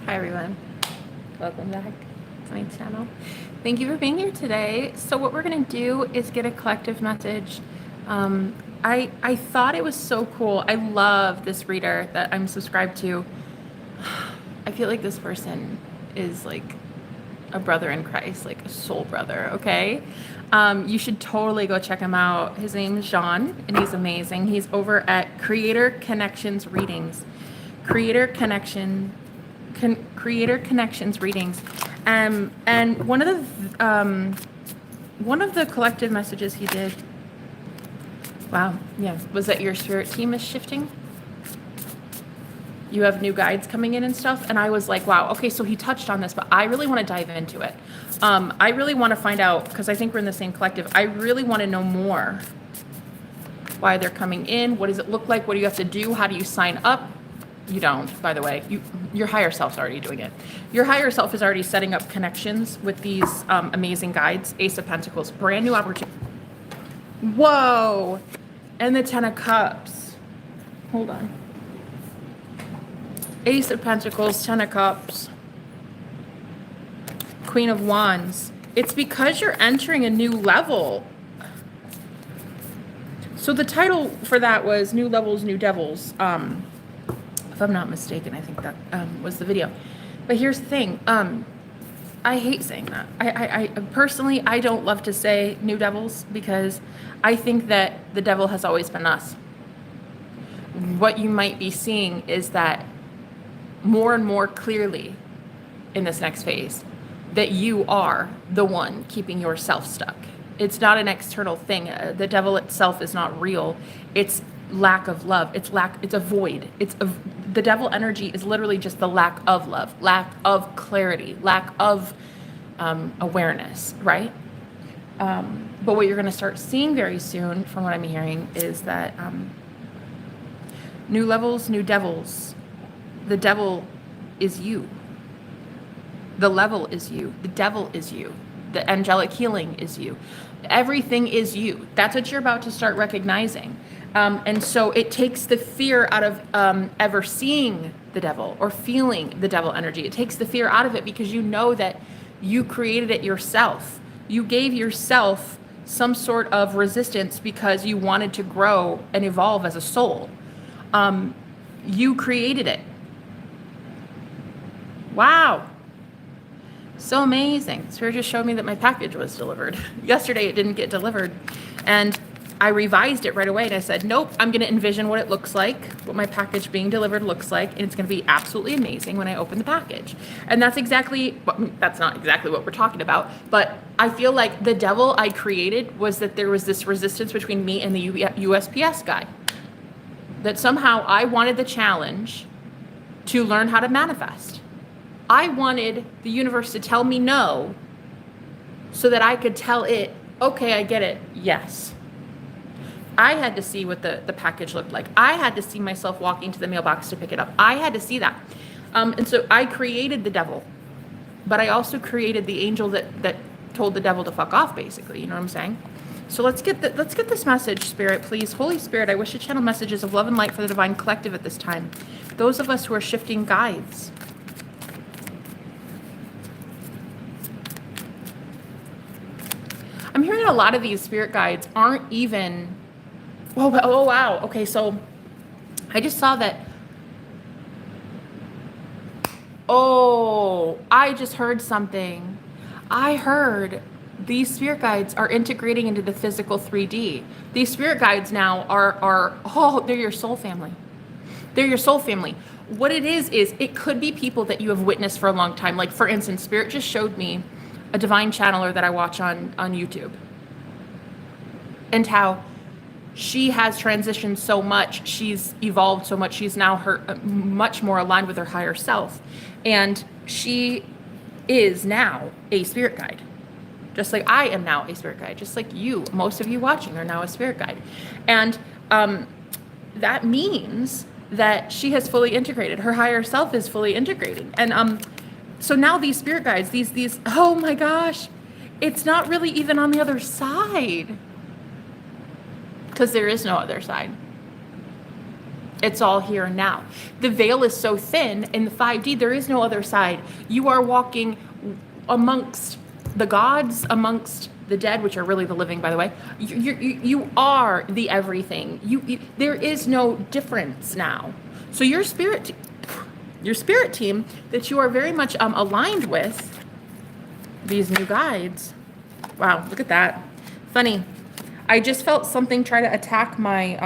Hi everyone, welcome back to my channel. Thank you for being here today. So what we're gonna do is get a collective message. I thought it was so cool. I love this reader that I'm subscribed to. I feel like this person is like a brother in Christ, like a soul brother, okay? You should totally go check him out. His name is Jean, and he's amazing. He's over at Creator Connections Readings. Creator Connections Readings. And one of the collective messages he did, wow, yeah, was that your spirit team is shifting. You have new guides coming in and stuff. And I was like, wow, okay, so he touched on this, but I really want to dive into it. I really want to find out, because I think we're in the same collective. I really want to know more. Why they're coming in. What does it look like? What do you have to do? How do you sign up? You don't, by the way. Your higher self's already doing it. Your higher self is already setting up connections with these amazing guides. Ace of Pentacles, brand new opportunity. Whoa! And the Ten of Cups. Hold on. Ace of Pentacles, Ten of Cups, Queen of Wands. It's because you're entering a new level. So the title for that was New Levels, New Devils. If I'm not mistaken, I think that was the video. But here's the thing. I hate saying that. I personally, I don't love to say new devils because I think that the devil has always been us. What you might be seeing is that more and more clearly in this next phase that you are the one keeping yourself stuck. It's not an external thing. The devil itself is not real. It's lack of love. It's a void. The devil energy is literally just the lack of love, lack of clarity, lack of awareness, right? But what you're going to start seeing very soon, from what I'm hearing, is that new levels, new devils. The devil is you. The level is you. The devil is you. The angelic healing is you. Everything is you. That's what you're about to start recognizing. And so it takes the fear out of ever seeing the devil or feeling the devil energy. It takes the fear out of it because you know that you created it yourself. You gave yourself some sort of resistance because you wanted to grow and evolve as a soul. You created it. Wow. So amazing. Spirit just showed me that my package was delivered. Yesterday it didn't get delivered. And I revised it right away and I said, nope, I'm going to envision what it looks like, what my package being delivered looks like. And it's going to be absolutely amazing when I open the package. And that's not exactly what we're talking about. But I feel like the devil I created was that there was this resistance between me and the USPS guy. That somehow I wanted the challenge to learn how to manifest. I wanted the universe to tell me no so that I could tell it, okay, I get it, yes. I had to see what the package looked like. I had to see myself walking to the mailbox to pick it up. I had to see that. And so I created the devil, but I also created the angel that told the devil to fuck off, basically. You know what I'm saying? So let's get this message, Spirit, please. Holy Spirit, I wish to channel messages of love and light for the Divine Collective at this time. Those of us who are shifting guides. I'm hearing a lot of these spirit guides aren't even, oh wow. Okay, so I just saw that. Oh, I just heard something. I heard these spirit guides are integrating into the physical 3D. These spirit guides now they're your soul family. They're your soul family. What it is it could be people that you have witnessed for a long time. Like, for instance, Spirit just showed me a divine channeler that I watch on YouTube, and how she has transitioned so much, she's evolved so much, she's now much more aligned with her higher self, and she is now a spirit guide, just like I am now a spirit guide, just like you, most of you watching are now a spirit guide. And that means that she has fully integrated, her higher self is fully integrating. And so now these spirit guides, these, oh my gosh, it's not really even on the other side. Because there is no other side. It's all here and now. The veil is so thin in the 5D, there is no other side. You are walking amongst the gods, amongst the dead, which are really the living, by the way. You are the everything. There is no difference now. So your spirit team that you are very much aligned with, these new guides. Wow, look at that. Funny. I just felt something try to attack my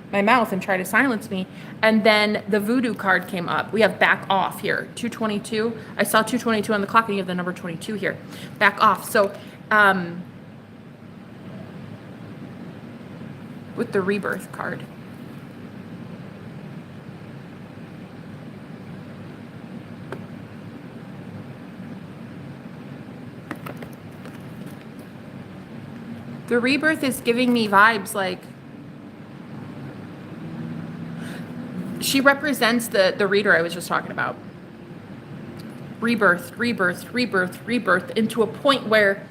my mouth and try to silence me, and then the voodoo card came up. We have back off here, 222. I saw 222 on the clock, and you have the number 22 here. Back off. So with the rebirth card. The rebirth is giving me vibes like she represents the reader I was just talking about. Rebirth into a point where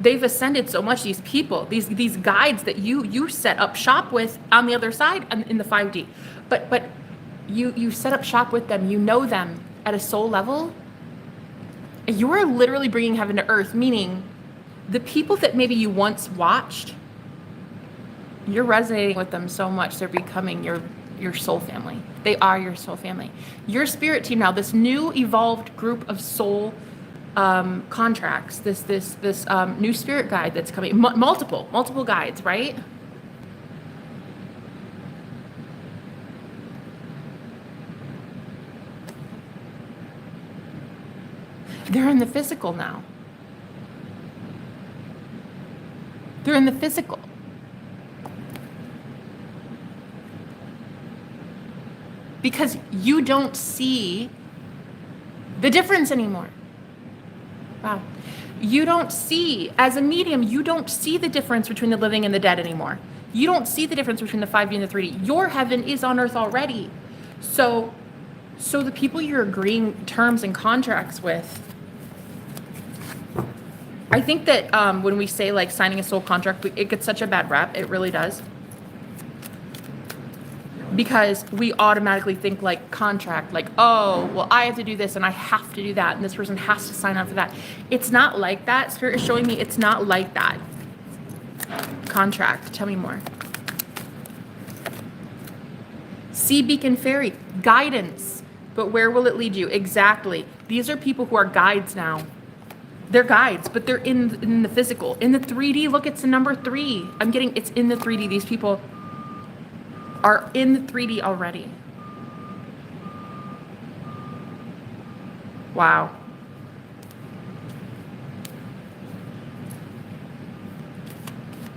they've ascended so much, these people, these guides that you set up shop with on the other side in the 5D. But you set up shop with them, you know them at a soul level. You are literally bringing heaven to earth, meaning the people that maybe you once watched, you're resonating with them so much, they're becoming your soul family. They are your soul family. Your spirit team now, this new evolved group of soul contracts, this new spirit guide that's coming, multiple guides, right? They're in the physical now. They're in the physical. Because you don't see the difference anymore. Wow. You don't see, as a medium, you don't see the difference between the living and the dead anymore. You don't see the difference between the 5D and the 3D. Your heaven is on earth already. So the people you're agreeing terms and contracts with, I think that when we say like signing a soul contract, it gets such a bad rap. It really does. Because we automatically think like contract, like, oh, well, I have to do this and I have to do that. And this person has to sign up for that. It's not like that. Spirit is showing me it's not like that. Contract. Tell me more. Sea Beacon Fairy. Guidance. But where will it lead you? Exactly. These are people who are guides now. They're guides, but they're in the physical. In the 3D, look, it's the number 3. I'm getting, it's in the 3D. These people are in the 3D already. Wow.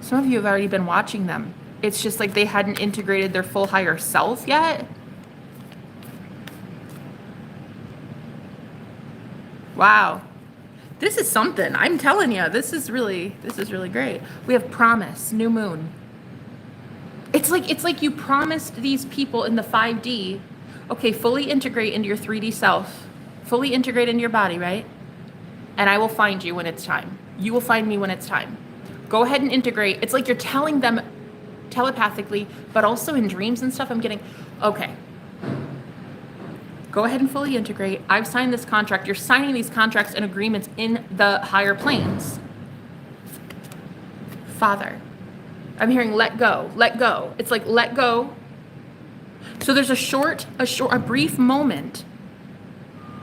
Some of you have already been watching them. It's just like they hadn't integrated their full higher self yet. Wow. This is something. I'm telling you, this is really great. We have promise, new moon. It's like you promised these people in the 5D, okay, fully integrate into your 3D self, fully integrate into your body, right? And I will find you when it's time. You will find me when it's time. Go ahead and integrate. It's like you're telling them telepathically, but also in dreams and stuff. I'm getting, okay, go ahead and fully integrate. I've signed this contract. You're signing these contracts and agreements in the higher planes. Father. I'm hearing let go, let go. It's like let go. So there's a brief moment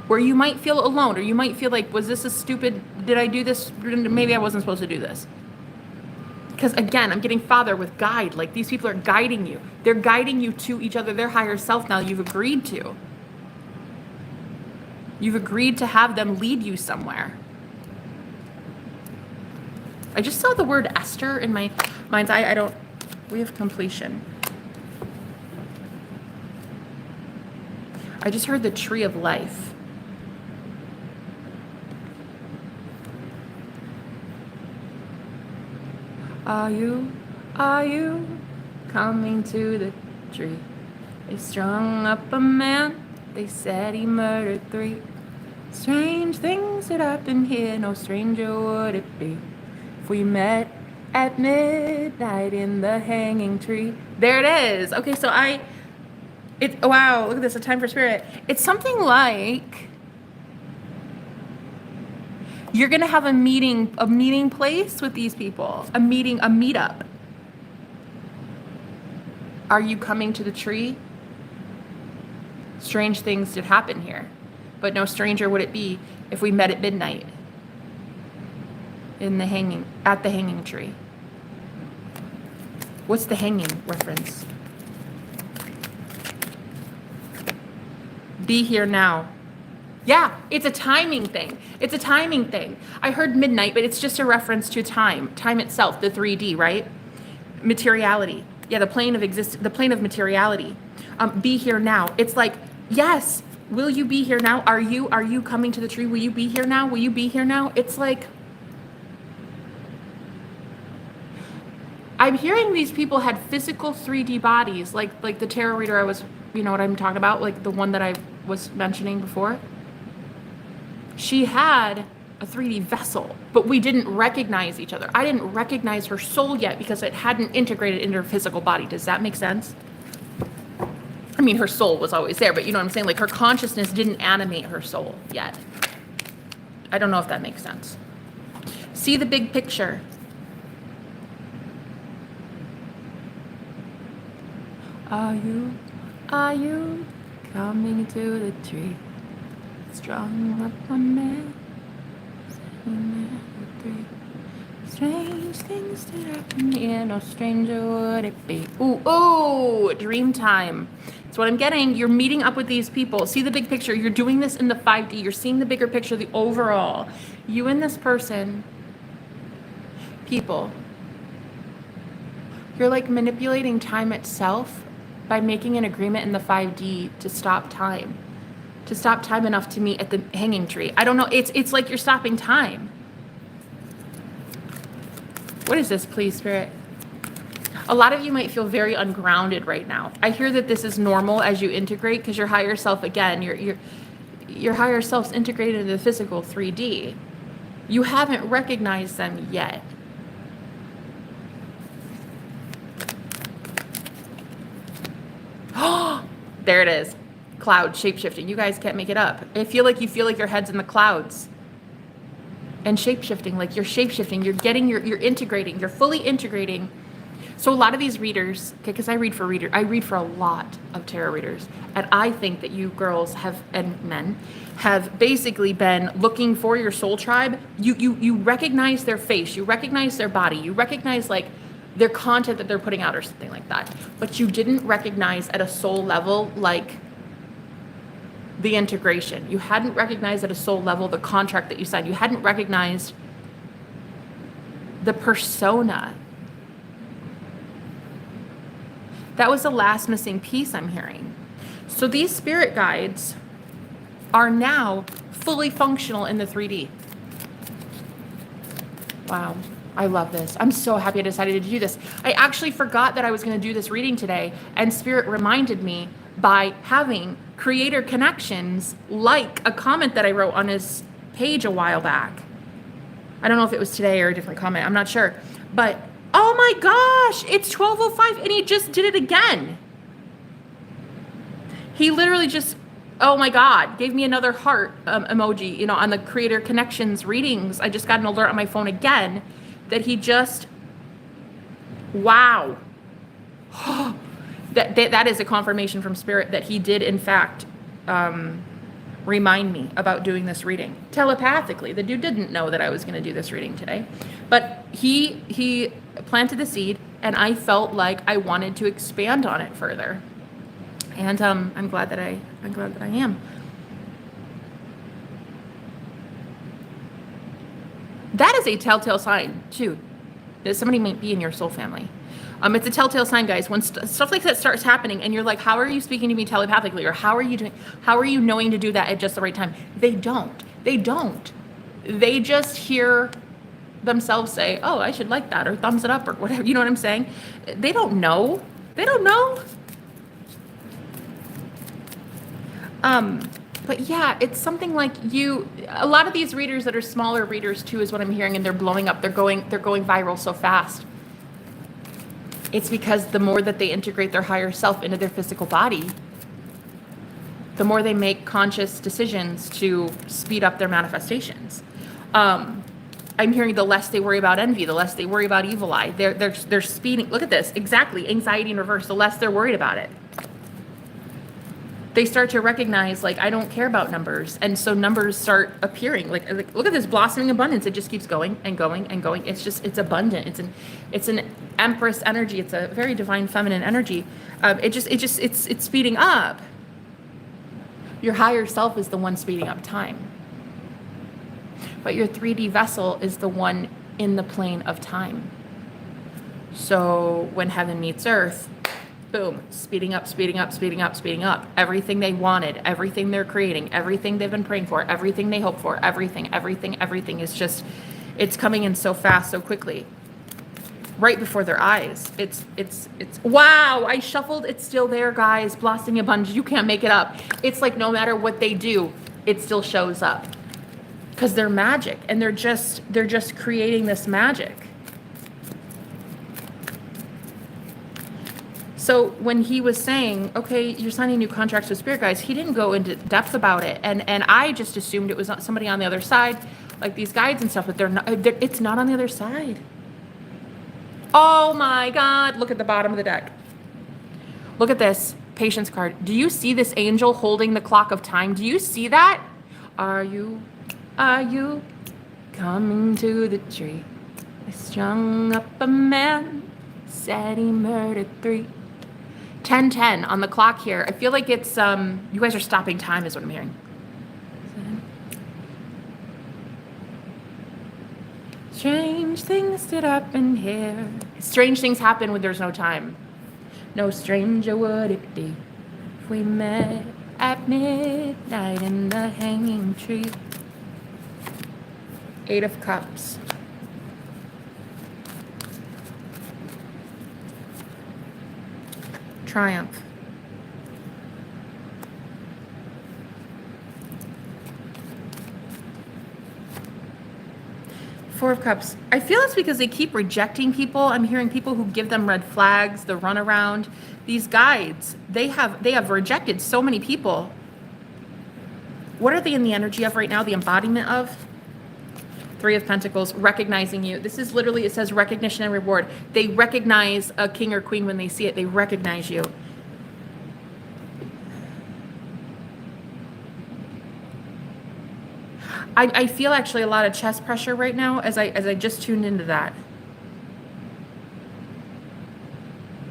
where you might feel alone, or you might feel like, was this a stupid, did I do this? Maybe I wasn't supposed to do this. Because again, I'm getting Father with guide. Like these people are guiding you. They're guiding you to each other, their higher self now you've agreed to. You've agreed to have them lead you somewhere. I just saw the word Esther in my mind's eye. We have completion. I just heard the tree of life. Are you coming to the tree? They strung up a man, they said he murdered 3. Strange things that happened here, no stranger would it be if we met At midnight in the hanging tree. There it is. Okay, so wow, look at this, a time for spirit. It's something like you're gonna have a meeting place with these people, a meetup. Are you coming to the tree? Strange things did happen here, but no stranger would it be if we met at midnight at the hanging tree. What's the hanging reference? Be here now. Yeah, it's a timing thing. It's a timing thing. I heard midnight, but it's just a reference to time itself, the 3D, right? Materiality. Yeah, the plane of materiality. Be here now. It's like, yes, will you be here now? Are you coming to the tree? Will you be here now? Will you be here now? It's like, I'm hearing these people had physical 3D bodies, like the tarot reader I was, you know what I'm talking about, like the one that I was mentioning before. She had a 3D vessel, but we didn't recognize each other. I didn't recognize her soul yet because it hadn't integrated into her physical body. Does that make sense? I mean, her soul was always there, but you know what I'm saying? Like her consciousness didn't animate her soul yet. I don't know if that makes sense. See the big picture. Are you coming to the tree? Strong up on man. Strange things did happen here, no stranger would it be. Ooh, dream time. That's what I'm getting. You're meeting up with these people. See the big picture. You're doing this in the 5D. You're seeing the bigger picture, the overall. You and this person, people, you're like manipulating time itself by making an agreement in the 5D to stop time. To stop time enough to meet at the hanging tree. I don't know. It's like you're stopping time. What is this, please, Spirit? A lot of you might feel very ungrounded right now. I hear that this is normal as you integrate because your higher self, again, your higher self's integrated into the physical 3D. You haven't recognized them yet. There it is. Cloud shapeshifting. You guys can't make it up. I feel like your head's in the clouds. And shapeshifting, like you're shapeshifting, you're integrating, you're fully integrating. So a lot of these readers, okay, because I read for a lot of tarot readers, and I think that you girls and men have basically been looking for your soul tribe. You recognize their face, you recognize their body, you recognize like their content that they're putting out or something like that. But you didn't recognize at a soul level, like the integration. You hadn't recognized at a soul level the contract that you signed. You hadn't recognized the persona. That was the last missing piece I'm hearing. So these spirit guides are now fully functional in the 3D. Wow. I love this. I'm so happy I decided to do this. I actually forgot that I was going to do this reading today, and Spirit reminded me by having creator connections, like a comment that I wrote on his page a while back. I don't know if it was today or a different comment. I'm not sure. But, oh my gosh, it's 12:05 and he just did it again. He literally just, oh my God, gave me another heart emoji, you know, on the creator connections readings. I just got an alert on my phone again that he just, wow. That is a confirmation from Spirit that he did, in fact, remind me about doing this reading telepathically. The dude didn't know that I was going to do this reading today, but he planted the seed, and I felt like I wanted to expand on it further. And I'm glad that I am. That is a telltale sign too, that somebody might be in your soul family. It's a telltale sign, guys. When stuff like that starts happening and you're like, how are you speaking to me telepathically? Or how are you knowing to do that at just the right time? They don't. They just hear themselves say, oh, I should like that, or thumbs it up, or whatever. You know what I'm saying? They don't know. But yeah, it's something like a lot of these readers that are smaller readers too is what I'm hearing, and they're blowing up. They're going viral so fast. It's because the more that they integrate their higher self into their physical body, the more they make conscious decisions to speed up their manifestations. I'm hearing the less they worry about envy, the less they worry about evil eye. They're speeding. Look at this. Exactly. Anxiety in reverse. The less they're worried about it. They start to recognize, like, I don't care about numbers. And so numbers start appearing. Like look at this blossoming abundance. It just keeps going and going and going. It's abundant. It's an empress energy. It's a very divine feminine energy. It's speeding up. Your higher self is the one speeding up time. But your 3D vessel is the one in the plane of time. So when heaven meets earth, boom, speeding up, speeding up, speeding up, speeding up. Everything they wanted, everything they're creating, everything they've been praying for, everything they hope for, everything is just, it's coming in so fast, so quickly. Right before their eyes. It's wow, I shuffled, it's still there, guys. Blossoming abundance, you can't make it up. It's like no matter what they do, it still shows up. Because they're magic, and they're just creating this magic. So when he was saying, okay, you're signing new contracts with spirit guides, he didn't go into depth about it. And I just assumed it was somebody on the other side, like these guides and stuff, but it's not on the other side. Oh my God, look at the bottom of the deck. Look at this patience card. Do you see this angel holding the clock of time? Do you see that? Are you coming to the tree? They strung up a man, said he murdered 3. 10:10 on the clock here. I feel like it's, you guys are stopping time is what I'm hearing. Strange things did happen here. Strange things happen when there's no time. No stranger would it be if we met at midnight in the hanging tree. 8 of Cups. Triumph. Four of Cups. I feel it's because they keep rejecting people. I'm hearing people who give them red flags, the runaround. These guides, they have rejected so many people. What are they in the energy of right now? The embodiment of? 3 of Pentacles, recognizing you. This is literally, it says recognition and reward. They recognize a king or queen when they see it. They recognize you. I feel actually a lot of chest pressure right now as I just tuned into that.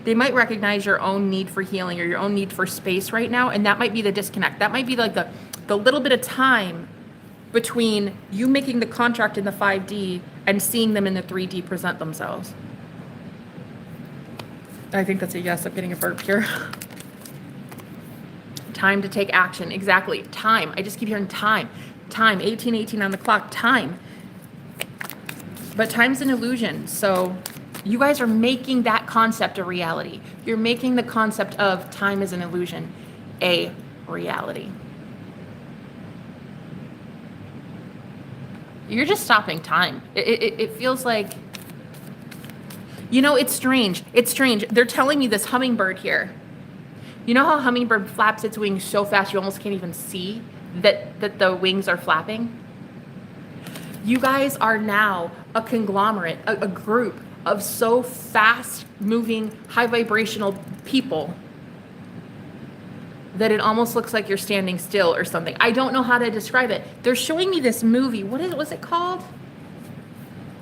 They might recognize your own need for healing or your own need for space right now, and that might be the disconnect. That might be like the little bit of time between you making the contract in the 5D and seeing them in the 3D present themselves. I think that's a yes. I'm getting a burp here. Time to take action. Exactly. Time. I just keep hearing time. Time. 18:18 on the clock. Time. But time's an illusion. So you guys are making that concept a reality. You're making the concept of time is an illusion a reality. You're just stopping time. It feels like, you know, it's strange. It's strange. They're telling me this hummingbird here. You know how hummingbird flaps its wings so fast you almost can't even see that the wings are flapping? You guys are now a conglomerate, a group of so fast moving, high vibrational people that it almost looks like you're standing still or something. I don't know how to describe it. They're showing me this movie. What's it called?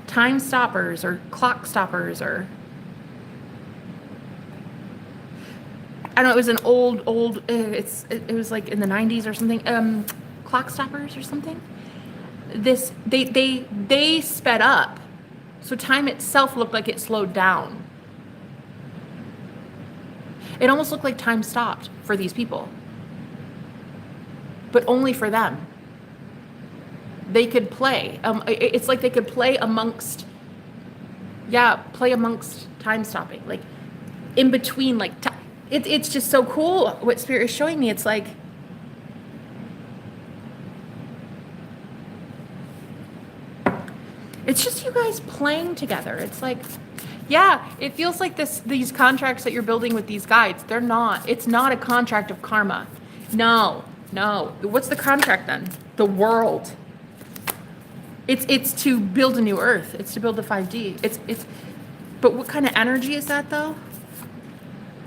Time Stoppers or Clock Stoppers or... I don't know, it was an old, it was like in the 90s or something. Clock Stoppers or something. They sped up. So time itself looked like it slowed down. It almost looked like time stopped for these people. But only for them. They could play. It's like they could play amongst time stopping. Like in between, like, it's just so cool what Spirit is showing me. It's like It's just you guys playing together. It's like, yeah, it feels like these contracts that you're building with these guides, it's not a contract of karma. No. What's the contract then? The world. It's to build a new earth. It's to build the 5D. But what kind of energy is that though?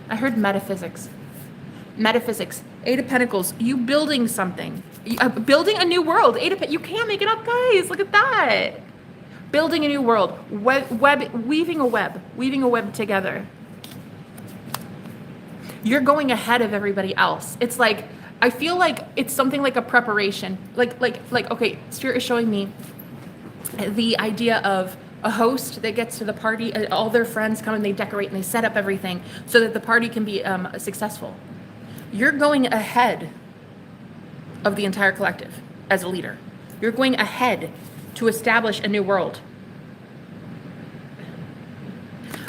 I heard metaphysics. Eight of Pentacles. You building something. Building a new world. You can't make it up, guys. Look at that. Building a new world. Weaving a web together. You're going ahead of everybody else. It's like, I feel like it's something like a preparation. Like, okay, Spirit is showing me the idea of a host that gets to the party, all their friends come and they decorate and they set up everything so that the party can be successful. You're going ahead of the entire collective as a leader. You're going ahead to establish a new world.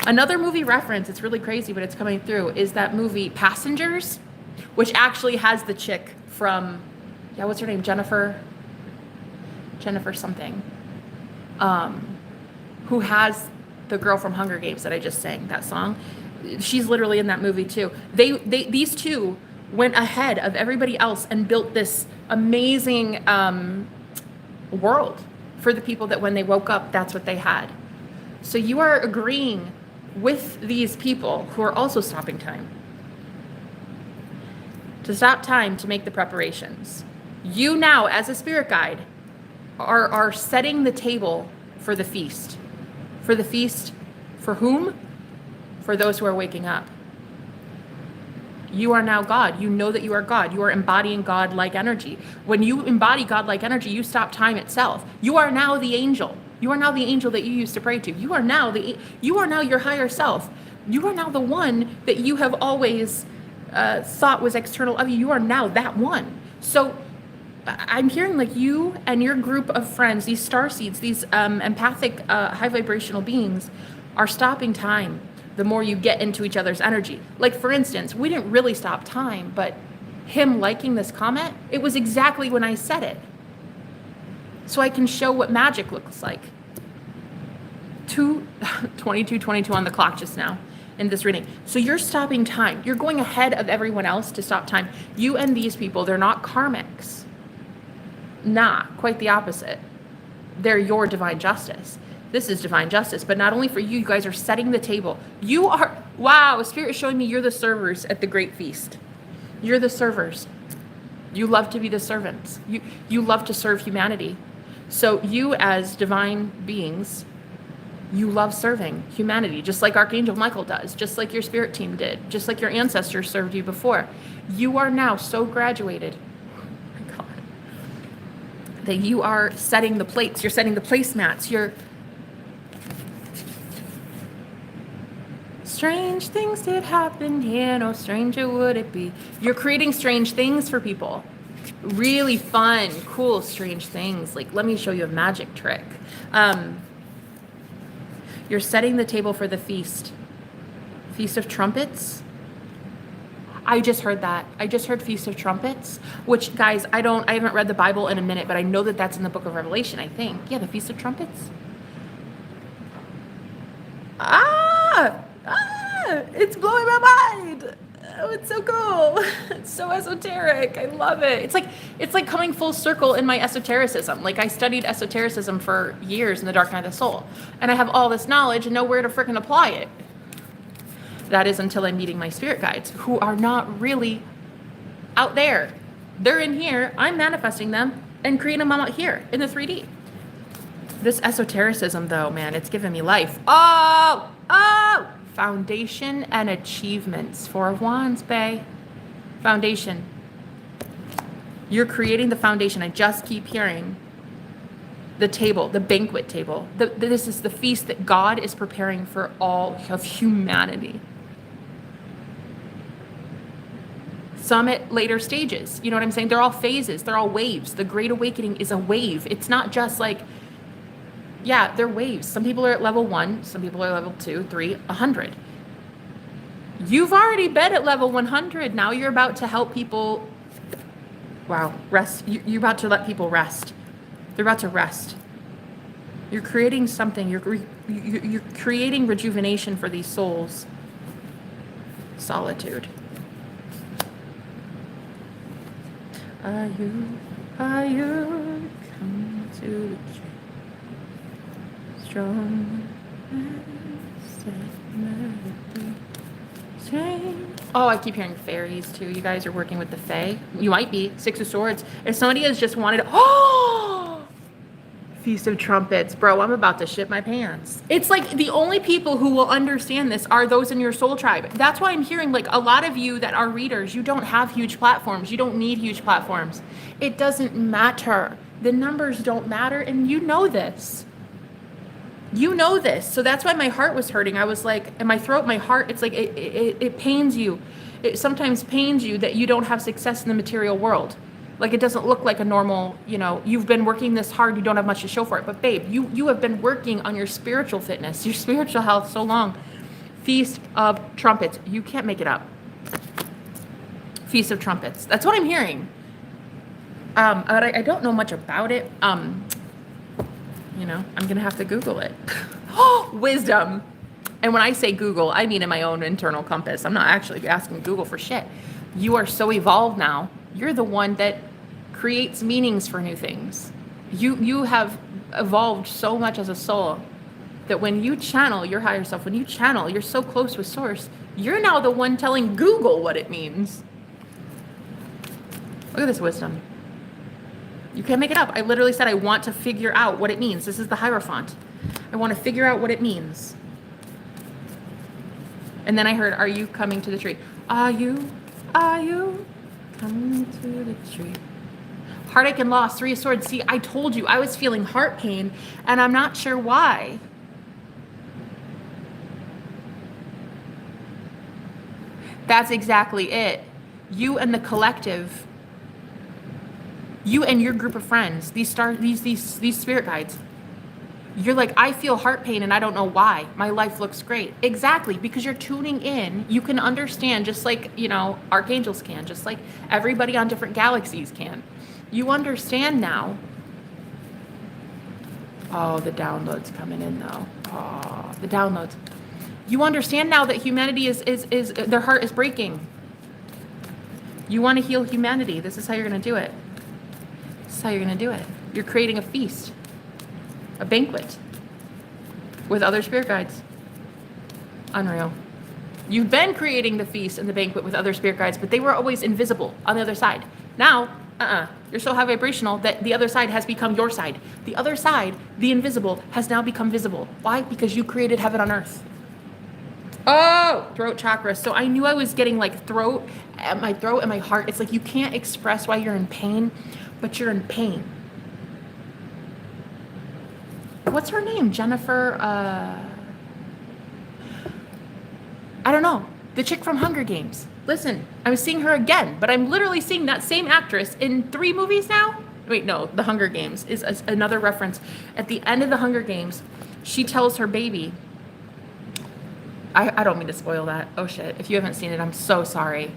Another movie reference, it's really crazy, but it's coming through, is that movie Passengers, which actually has the chick from, what's her name? Jennifer something. Who has the girl from Hunger Games that I just sang, that song. She's literally in that movie too. These two went ahead of everybody else and built this amazing world for the people that when they woke up, that's what they had. So you are agreeing with these people who are also stopping time. To stop time to make the preparations. You now, as a spirit guide, are setting the table for the feast. For the feast, for whom? For those who are waking up. You are now God. You know that you are God. You are embodying God-like energy. When you embody God-like energy, you stop time itself. You are now the angel. You are now the angel that you used to pray to. You are now your higher self. You are now the one that you have always thought was external of you. You are now that one. So I'm hearing like you and your group of friends, these starseeds, these empathic, high vibrational beings, are stopping time the more you get into each other's energy. Like, for instance, we didn't really stop time, but him liking this comment, it was exactly when I said it. So I can show what magic looks like. 22:22 on the clock just now in this reading. So you're stopping time. You're going ahead of everyone else to stop time. You and these people, they're not karmics. Nah, quite the opposite. They're your divine justice. This is divine justice, but not only for you, you guys are setting the table. You are, wow, Spirit is showing me you're the servers at the great feast. You're the servers. You love to be the servants. You love to serve humanity. So you as divine beings, you love serving humanity, just like Archangel Michael does, just like your spirit team did, just like your ancestors served you before. You are now so graduated, oh my God, that you are setting the plates, you're setting the placemats, you're strange things did happen here, no stranger would it be. You're creating strange things for people. Really fun, cool, strange things. Like, let me show you a magic trick. You're setting the table for the feast. Feast of Trumpets. I just heard that. I just heard Feast of Trumpets, which, guys, I haven't read the Bible in a minute, but I know that that's in the book of Revelation, I think. Yeah, the Feast of Trumpets. It's blowing my mind. Oh, it's so cool. It's so esoteric. I love it. It's like coming full circle in my esotericism. Like, I studied esotericism for years in the Dark Night of the Soul, and I have all this knowledge and know where to frickin' apply it. That is until I'm meeting my spirit guides, who are not really out there. They're in here. I'm manifesting them and creating them out here in the 3D. This esotericism, though, man, it's given me life. Oh! Foundation and achievements. Four of Wands, bae. Foundation. You're creating the foundation. I just keep hearing the table, the banquet table. This is the feast that God is preparing for all of humanity. Some at later stages. You know what I'm saying? They're all phases. They're all waves. The Great Awakening is a wave. It's not just like, yeah, they're waves. Some people are at level 1. Some people are level 2, 3, 100. You've already been at level 100. Now you're about to help people, rest. You're about to let people rest. They're about to rest. You're creating something. You're creating rejuvenation for these souls. Solitude. Are you coming to the tree? Strong Oh, I keep hearing fairies too. You guys are working with the fae. You might be. Six of Swords. If somebody has just wanted, Feast of Trumpets. Bro, I'm about to shit my pants. It's like the only people who will understand this are those in your soul tribe. That's why I'm hearing like a lot of you that are readers, you don't have huge platforms. You don't need huge platforms. It doesn't matter. The numbers don't matter, and you know this. You know this. So that's why my heart was hurting. I was like, in my throat, my heart, it's like, it pains you. It sometimes pains you that you don't have success in the material world. Like it doesn't look like a normal, you've been working this hard, you don't have much to show for it. But babe, you have been working on your spiritual fitness, your spiritual health so long. Feast of Trumpets. You can't make it up. Feast of Trumpets. That's what I'm hearing. I don't know much about it. I'm going to have to Google it. Wisdom. And when I say Google, I mean in my own internal compass. I'm not actually asking Google for shit. You are so evolved now. You're the one that creates meanings for new things. You have evolved so much as a soul that when you channel your higher self, when you channel, you're so close with source, you're now the one telling Google what it means. Look at this wisdom. You can't make it up. I literally said I want to figure out what it means. This is the Hierophant. I want to figure out what it means. And then I heard, are you coming to the tree? Are you coming to the tree? Heartache and loss, Three of Swords. See, I told you I was feeling heart pain, and I'm not sure why. That's exactly it. You and the collective, you and your group of friends, these spirit guides, you're like, I feel heart pain and I don't know why. My life looks great. Exactly, because you're tuning in. You can understand just like, archangels can, just like everybody on different galaxies can. You understand now. Oh, the downloads coming in though. Oh, the downloads. You understand now that humanity is their heart is breaking. You want to heal humanity. This is how you're going to do it. This is how you're going to do it. You're creating a feast. A banquet with other spirit guides. Unreal. You've been creating the feast and the banquet with other spirit guides, but they were always invisible on the other side. Now, you're so high vibrational that the other side has become your side. The other side, the invisible, has now become visible. Why? Because you created heaven on earth. Oh, throat chakra. So I knew I was getting like my throat and my heart. It's like you can't express why you're in pain, but you're in pain. What's her name? Jennifer, I don't know. The chick from Hunger Games. Listen, I'm seeing her again, but I'm literally seeing that same actress in 3 movies now. Wait, no, The Hunger Games is another reference. At the end of The Hunger Games, she tells her baby, I don't mean to spoil that. Oh shit, if you haven't seen it, I'm so sorry.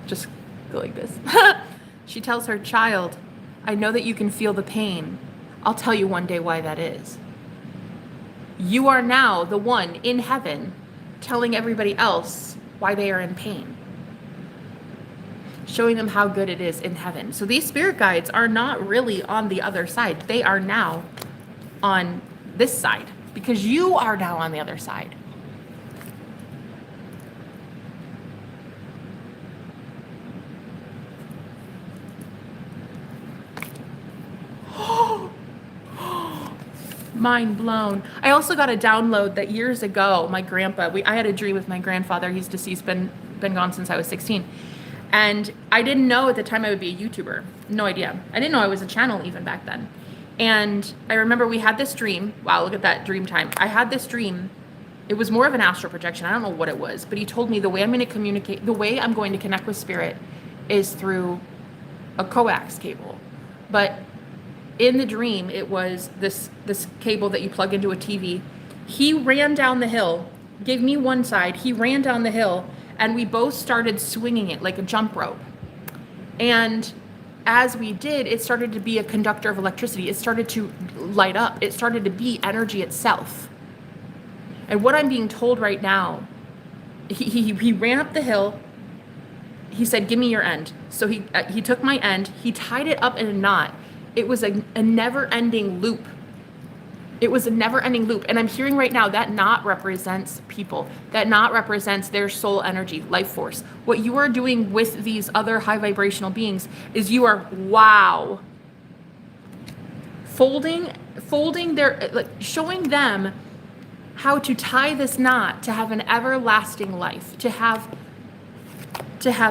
Just go like this. She tells her child, I know that you can feel the pain. I'll tell you one day why that is. You are now the one in heaven telling everybody else why they are in pain. Showing them how good it is in heaven. So these spirit guides are not really on the other side. They are now on this side because you are now on the other side. Mind blown. I also got a download that years ago, my grandpa, I had a dream with my grandfather. He's deceased, been gone since I was 16. And I didn't know at the time I would be a YouTuber. No idea. I didn't know I was a channel even back then. And I remember we had this dream. Wow, look at that dream time. I had this dream. It was more of an astral projection. I don't know what it was, but he told me the way I'm going to communicate, the way I'm going to connect with spirit is through a coax cable. But in the dream, it was this cable that you plug into a TV. He ran down the hill, gave me one side. He ran down the hill, and we both started swinging it like a jump rope. And as we did, it started to be a conductor of electricity. It started to light up. It started to be energy itself. And what I'm being told right now, he ran up the hill. He said, give me your end. So he took my end. He tied it up in a knot. It was a never-ending loop. It was a never-ending loop. And I'm hearing right now that knot represents people. That knot represents their soul energy, life force. What you are doing with these other high vibrational beings is you are, wow, folding their, like, showing them how to tie this knot to have an everlasting life, to have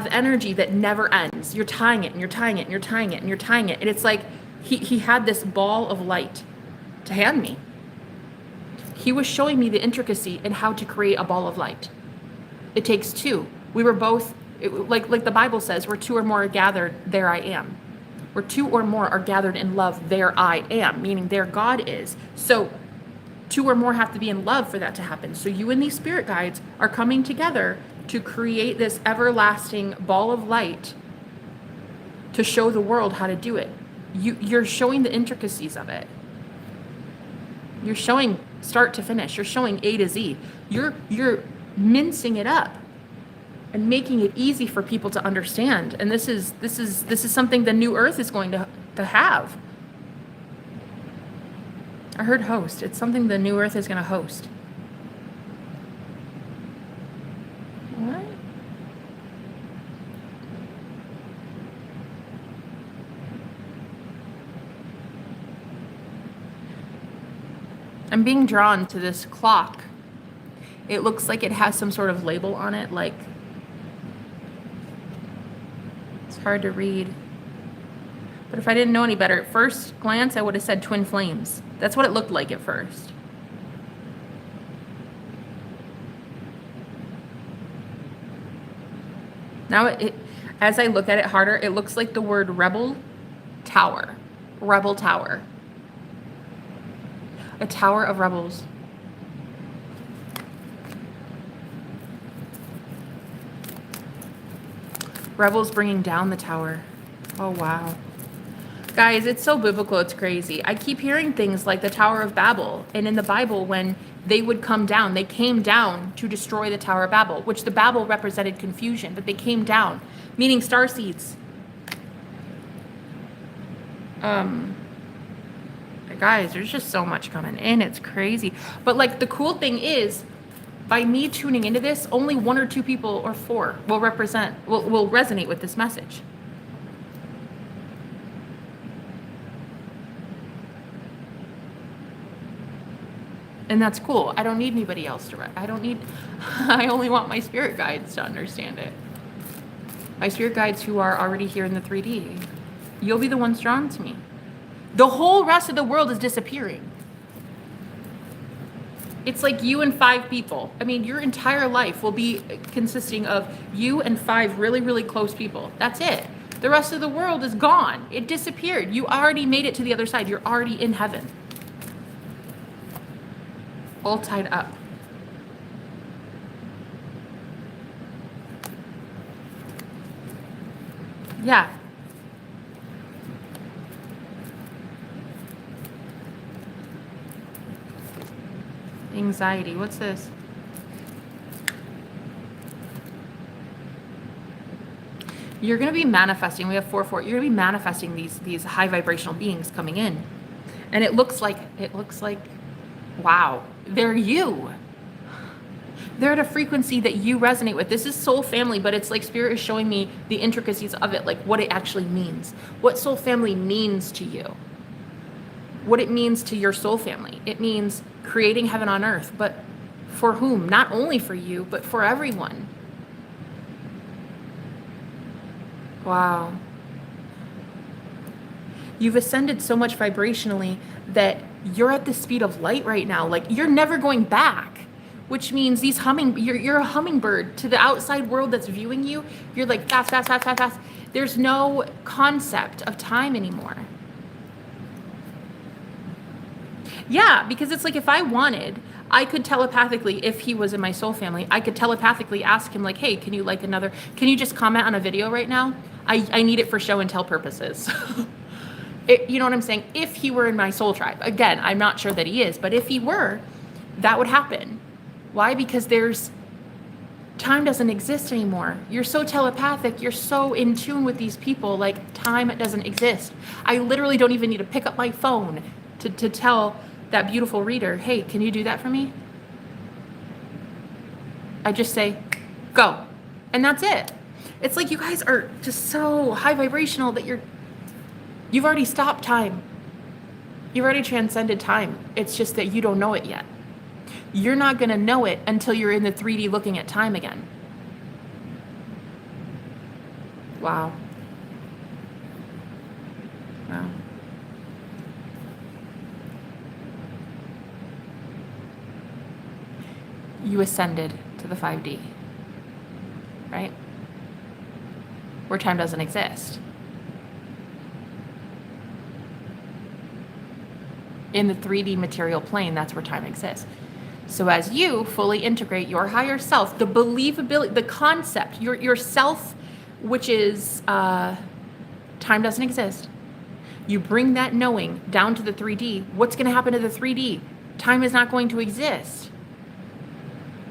energy that never ends. You're tying it and you're tying it and you're tying it and you're tying it. And it's like he had this ball of light to hand me. He was showing me the intricacy in how to create a ball of light. It takes two. We were both, like the Bible says, where two or more are gathered, there I am. Where two or more are gathered in love, there I am, meaning there God is. So two or more have to be in love for that to happen. So you and these spirit guides are coming together to create this everlasting ball of light to show the world how to do it. You're showing the intricacies of it. You're showing start to finish. You're showing A to Z. You're mincing it up and making it easy for people to understand. And this is something the new earth is going to have. I heard host. It's something the new earth is going to host. What? I'm being drawn to this clock. It looks like it has some sort of label on it, like, it's hard to read. But if I didn't know any better, at first glance, I would have said twin flames. That's what it looked like at first. Now, as I look at it harder, it looks like the word rebel tower. Rebel tower. A tower of rebels. Rebels bringing down the tower. Oh, wow. Guys, it's so biblical, it's crazy. I keep hearing things like the Tower of Babel. And in the Bible, when they would come down, they came down to destroy the Tower of Babel, which the Babel represented confusion, but they came down, meaning starseeds. Guys, there's just so much coming in. It's crazy. But like the cool thing is, by me tuning into this, only 1 or 2 people or 4 will resonate with this message. And that's cool. I don't need anybody else to I only want my spirit guides to understand it. My spirit guides who are already here in the 3D. You'll be the ones drawn to me. The whole rest of the world is disappearing. It's like you and 5 people. I mean, your entire life will be consisting of you and 5 really, really close people. That's it. The rest of the world is gone. It disappeared. You already made it to the other side. You're already in heaven. All tied up. Yeah. Anxiety. What's this? You're going to be manifesting. We have 4-4. You're going to be manifesting these high vibrational beings coming in. And it looks like wow, they're you. They're at a frequency that you resonate with. This is soul family, but it's like spirit is showing me the intricacies of it, like what it actually means. What soul family means to you. What it means to your soul family. It means creating heaven on earth, but for whom? Not only for you, but for everyone. Wow. You've ascended so much vibrationally that you're at the speed of light right now. Like you're never going back, which means you're a hummingbird to the outside world that's viewing you. You're like fast, fast, fast, fast, fast. There's no concept of time anymore. Yeah, because it's like if I wanted, I could telepathically, if he was in my soul family, I could telepathically ask him like, hey, can you just comment on a video right now? I need it for show and tell purposes. You know what I'm saying? If he were in my soul tribe, again, I'm not sure that he is, but if he were, that would happen. Why? Because time doesn't exist anymore. You're so telepathic. You're so in tune with these people. Like, time doesn't exist. I literally don't even need to pick up my phone to tell that beautiful reader, hey, can you do that for me? I just say, go. And that's it. It's like you guys are just so high vibrational that you've already stopped time. You've already transcended time. It's just that you don't know it yet. You're not going to know it until you're in the 3D looking at time again. Wow. Wow. You ascended to the 5D, right? Where time doesn't exist. In the 3D material plane, that's where time exists. So as you fully integrate your higher self, the believability, the concept, your self, which is time doesn't exist, you bring that knowing down to the 3D. What's going to happen to the 3D? Time is not going to exist.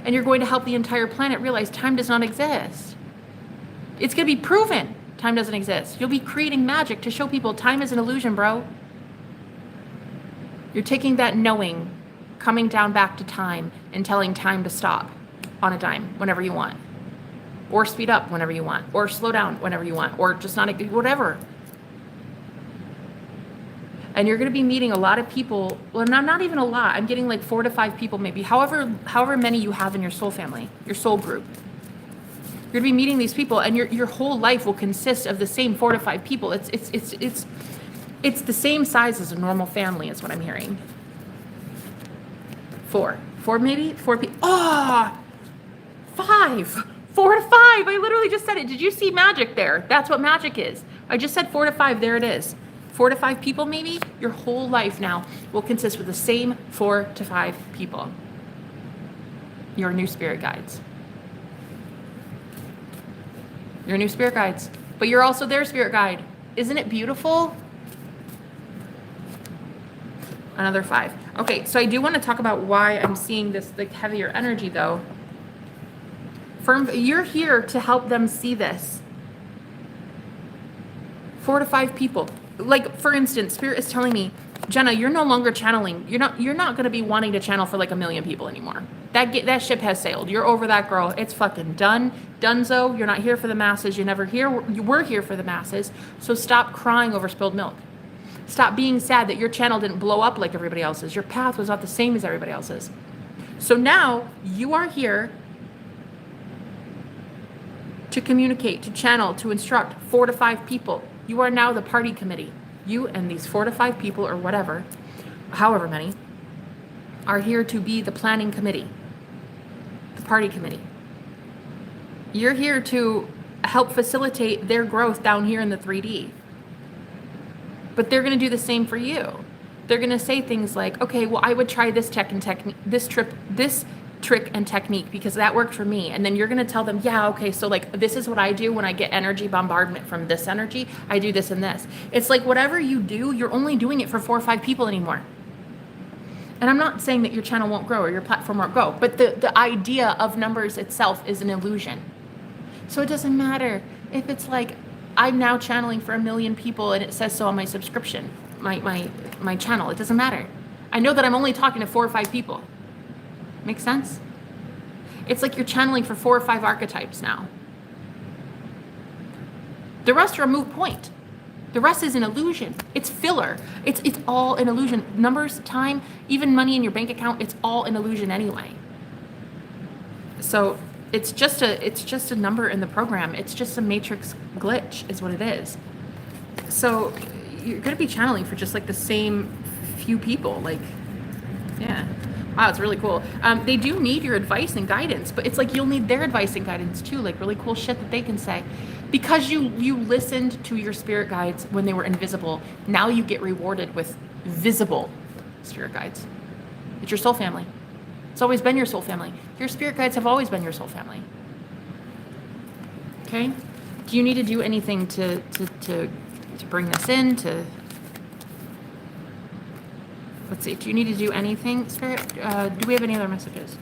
And you're going to help the entire planet realize time does not exist. It's going to be proven time doesn't exist. You'll be creating magic to show people time is an illusion, bro. You're taking that knowing, coming down back to time and telling time to stop on a dime whenever you want, or speed up whenever you want, or slow down whenever you want, or just not, whatever. And you're going to be meeting a lot of people. Well, not even a lot. I'm getting like 4 to 5 people, maybe, however many you have in your soul family, your soul group. You're going to be meeting these people, and your whole life will consist of the same 4 to 5 people. It's the same size as a normal family, is what I'm hearing. 4 maybe? 4 people. Oh, 5. 4 to 5. I literally just said it. Did you see magic there? That's what magic is. I just said 4 to 5. There it is. 4 to 5 people, maybe. Your whole life now will consist with the same 4 to 5 people. Your new spirit guides. Your new spirit guides. But you're also their spirit guide. Isn't it beautiful? Another 5. Okay, so I do want to talk about why I'm seeing this like heavier energy though. You're here to help them see this. 4 to 5 people. Like, for instance, Spirit is telling me, Jenna, you're no longer channeling. You're not going to be wanting to channel for like 1 million people anymore. That ship has sailed. You're over that, girl. It's fucking done. Dunzo. You're not here for the masses. You're never here. We're here for the masses. So stop crying over spilled milk. Stop being sad that your channel didn't blow up like everybody else's. Your path was not the same as everybody else's. So now you are here to communicate, to channel, to instruct 4 to 5 people. You are now the party committee. You and these 4 to 5 people or whatever, however many, are here to be the planning committee, the party committee. You're here to help facilitate their growth down here in the 3D. But they're going to do the same for you. They're going to say things like, okay, well, I would try this trick and technique because that worked for me. And then you're going to tell them, yeah, okay, so like this is what I do when I get energy bombardment from this energy. I do this and this. It's like whatever you do, you're only doing it for 4 or 5 people anymore. And I'm not saying that your channel won't grow or your platform won't grow, but the idea of numbers itself is an illusion. So it doesn't matter if it's like I'm now channeling for 1 million people and it says so on my subscription, my channel. It doesn't matter. I know that I'm only talking to 4 or 5 people. Make sense? It's like you're channeling for 4 or 5 archetypes now. The rest are a moot point. The rest is an illusion. It's filler. It's all an illusion. Numbers, time, even money in your bank account, it's all an illusion anyway. So it's just a number in the program. It's just a matrix glitch is what it is. So you're going to be channeling for just like the same few people. Like, yeah. Wow, it's really cool. They do need your advice and guidance, but it's like you'll need their advice and guidance too, like really cool shit that they can say. Because you listened to your spirit guides when they were invisible, now you get rewarded with visible spirit guides. It's your soul family. It's always been your soul family. Your spirit guides have always been your soul family. Okay? Do you need to do anything to bring this in? Let's see. Do you need to do anything, Spirit? Do we have any other messages?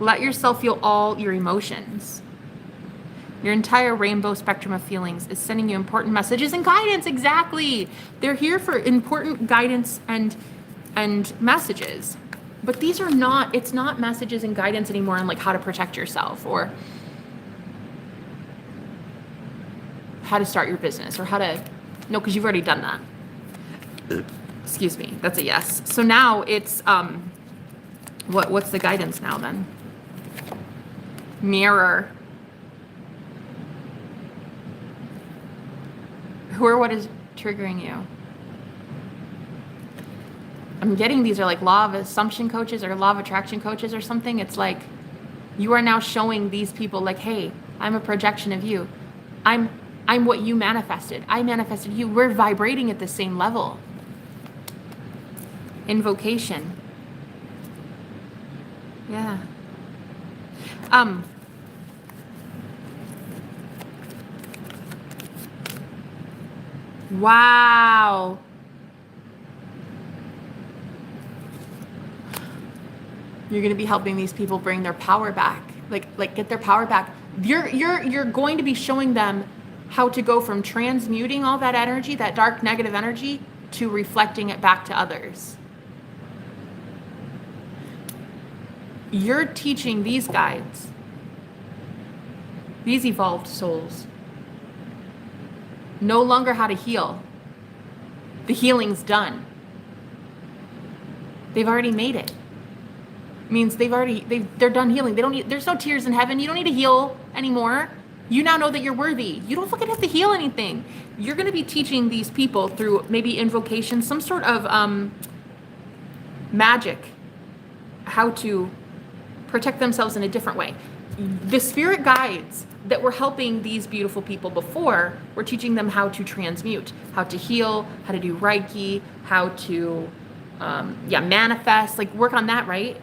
Let yourself feel all your emotions. Your entire rainbow spectrum of feelings is sending you important messages and guidance. Exactly. They're here for important guidance and messages. But these are not, it's not messages and guidance anymore on like how to protect yourself or how to start your business or how to, no, because you've already done that. Excuse me. That's a yes. So now it's, what's the guidance now then? Mirror. Who or what is triggering you? I'm getting these are like law of assumption coaches or law of attraction coaches or something. It's like you are now showing these people like, hey, I'm a projection of you. I'm what you manifested. I manifested you. We're vibrating at the same level. Invocation. Yeah. Wow. You're going to be helping these people bring their power back. Like get their power back. You're going to be showing them how to go from transmuting all that energy, that dark negative energy, to reflecting it back to others. You're teaching these guides, these evolved souls, no longer how to heal. The healing's done. They've already made it. It means they're done healing. They don't need, there's no tears in heaven. You don't need to heal anymore. You now know that you're worthy. You don't fucking have to heal anything. You're going to be teaching these people through maybe invocation, some sort of magic, how to protect themselves in a different way. The spirit guides that were helping these beautiful people before were teaching them how to transmute, how to heal, how to do Reiki, how to manifest, like work on that, right?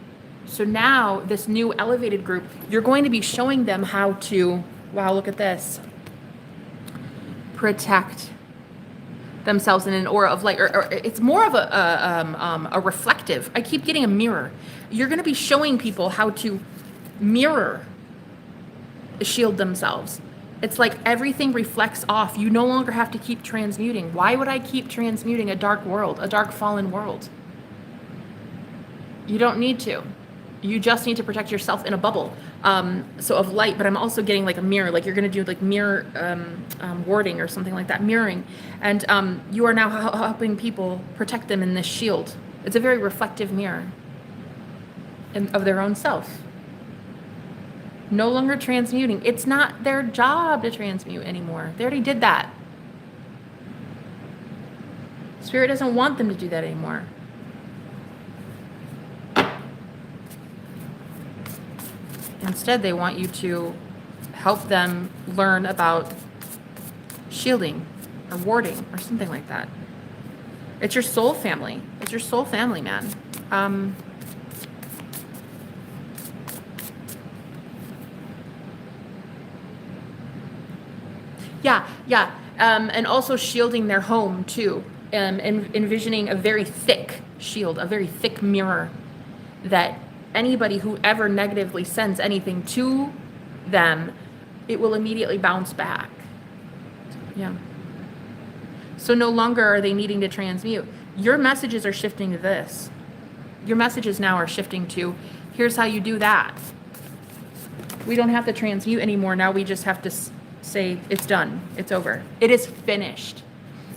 So now this new elevated group, you're going to be showing them how to, wow, look at this, protect themselves in an aura of light, or it's more of a reflective. I keep getting a mirror. You're going to be showing people how to mirror, shield themselves. It's like everything reflects off. You no longer have to keep transmuting. Why would I keep transmuting a dark world, a dark fallen world? You don't need to. You just need to protect yourself in a bubble, so of light. But I'm also getting like a mirror, like you're going to do like mirror warding or something like that, mirroring. And you are now helping people protect them in this shield. It's a very reflective mirror of their own self. No longer transmuting. It's not their job to transmute anymore. They already did that. Spirit doesn't want them to do that anymore. Instead, they want you to help them learn about shielding or warding or something like that. It's your soul family. It's your soul family, man. Yeah. And also shielding their home too. And envisioning a very thick shield, a very thick mirror that anybody who ever negatively sends anything to them, it will immediately bounce back. Yeah. So no longer are they needing to transmute. Your messages are shifting to this. Your messages now are shifting to, here's how you do that. We don't have to transmute anymore. Now we just have to say, it's done. It's over. It is finished.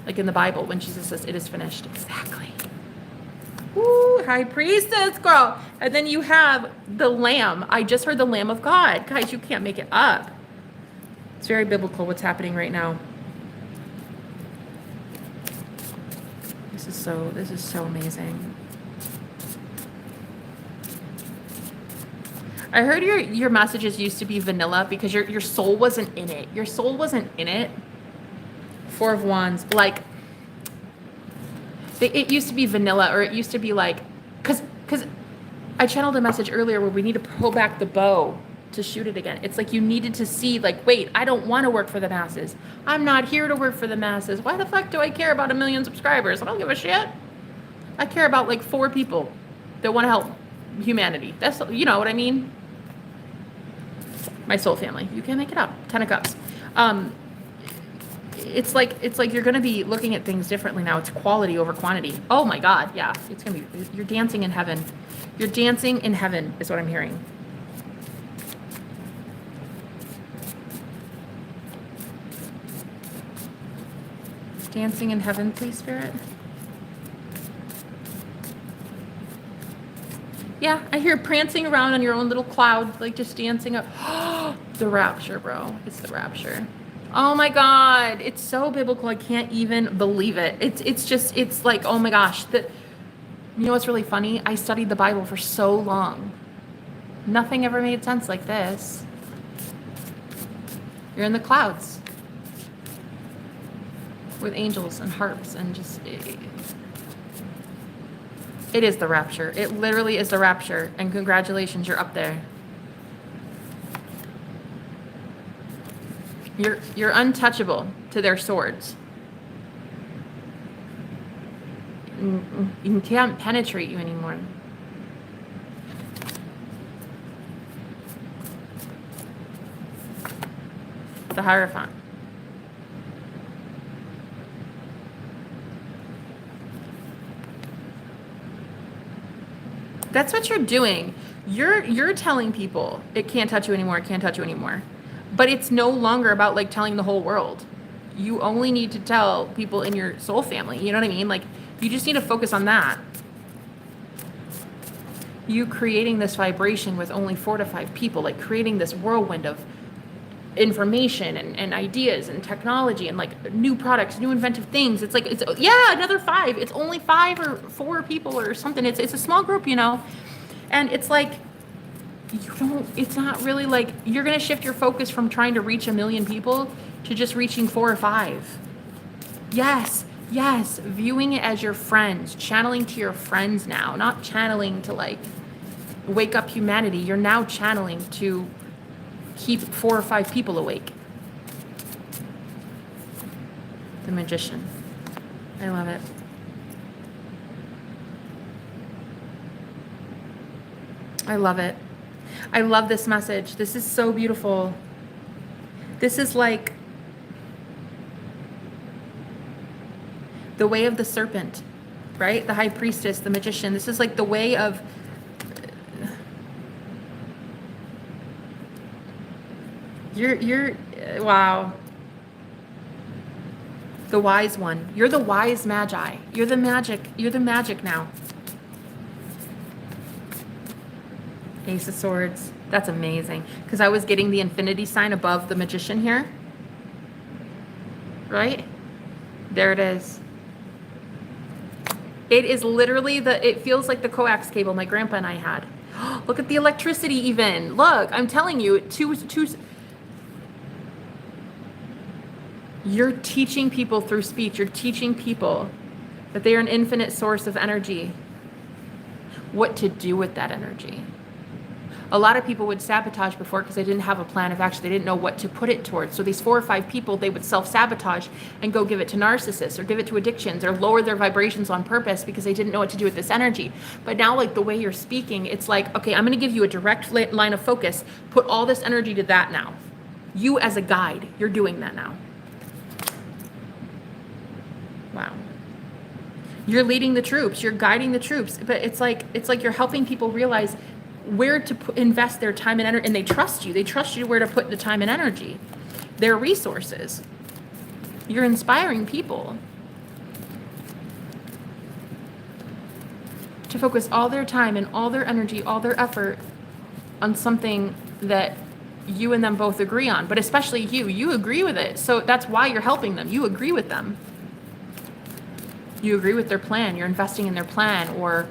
Like in the Bible, when Jesus says, it is finished. Exactly. Ooh, high priestess, girl. And then you have the lamb. I just heard the Lamb of God. Guys, you can't make it up. It's very biblical what's happening right now. This is so amazing. I heard your messages used to be vanilla because your soul wasn't in it. Your soul wasn't in it. Four of Wands, like, it used to be vanilla, or it used to be like, because I channeled a message earlier where we need to pull back the bow to shoot it again. It's like you needed to see, like, wait, I don't want to work for the masses. I'm not here to work for the masses. Why the fuck do I care about 1 million subscribers? I don't give a shit. I care about like 4 people that want to help humanity. That's, you know what I mean? My soul family. You can't make it up. 10 of Cups. It's like you're going to be looking at things differently now. It's quality over quantity. Oh my God. Yeah. It's going to be, you're dancing in heaven. You're dancing in heaven is what I'm hearing. Dancing in heaven, please, Spirit. Yeah, I hear prancing around on your own little cloud, like just dancing up. The rapture, bro. It's the rapture. Oh my God. It's so biblical. I can't even believe it. It's like, oh my gosh. You know what's really funny? I studied the Bible for so long. Nothing ever made sense like this. You're in the clouds with angels and harps and just... It is the rapture. It literally is the rapture. And congratulations, you're up there. You're untouchable to their swords. You can't penetrate you anymore. The Hierophant. That's what you're doing. You're telling people it can't touch you anymore, it can't touch you anymore. But it's no longer about like telling the whole world. You only need to tell people in your soul family. You know what I mean? Like you just need to focus on that. You creating this vibration with only 4 to 5 people, like creating this whirlwind of information and ideas and technology and like new products, new inventive things. It's like, yeah, another 5. It's only 5 or 4 people or something. It's a small group, you know? And it's like, it's not really like, you're going to shift your focus from trying to reach 1 million people to just reaching 4 or 5. Yes. Viewing it as your friends, channeling to your friends now, not channeling to like wake up humanity. You're now channeling to keep 4 or 5 people awake. The Magician. I love it. I love it. I love this message. This is so beautiful. This is like the way of the serpent, right? The high priestess, the magician. This is like the way of you're wow. The wise one. You're the wise magi. You're the magic now. Ace of Swords. That's amazing. Because I was getting the infinity sign above the magician here. Right? There it is. It is literally it feels like the coax cable my grandpa and I had. Look at the electricity even. Look, I'm telling you, you're teaching people through speech. You're teaching people that they are an infinite source of energy. What to do with that energy. A lot of people would sabotage before because they didn't have a plan of action. They didn't know what to put it towards. So these 4 or 5 people, they would self-sabotage and go give it to narcissists or give it to addictions or lower their vibrations on purpose because they didn't know what to do with this energy. But now, like the way you're speaking, it's like, okay, I'm going to give you a direct line of focus. Put all this energy to that now. You as a guide, you're doing that now. Wow. You're leading the troops. You're guiding the troops. But it's like you're helping people realize where to invest their time and energy, and they trust you. They trust you where to put the time and energy, their resources. You're inspiring people to focus all their time and all their energy, all their effort on something that you and them both agree on, but especially you agree with it. So that's why you're helping them. You agree with them. You agree with their plan. You're investing in their plan, or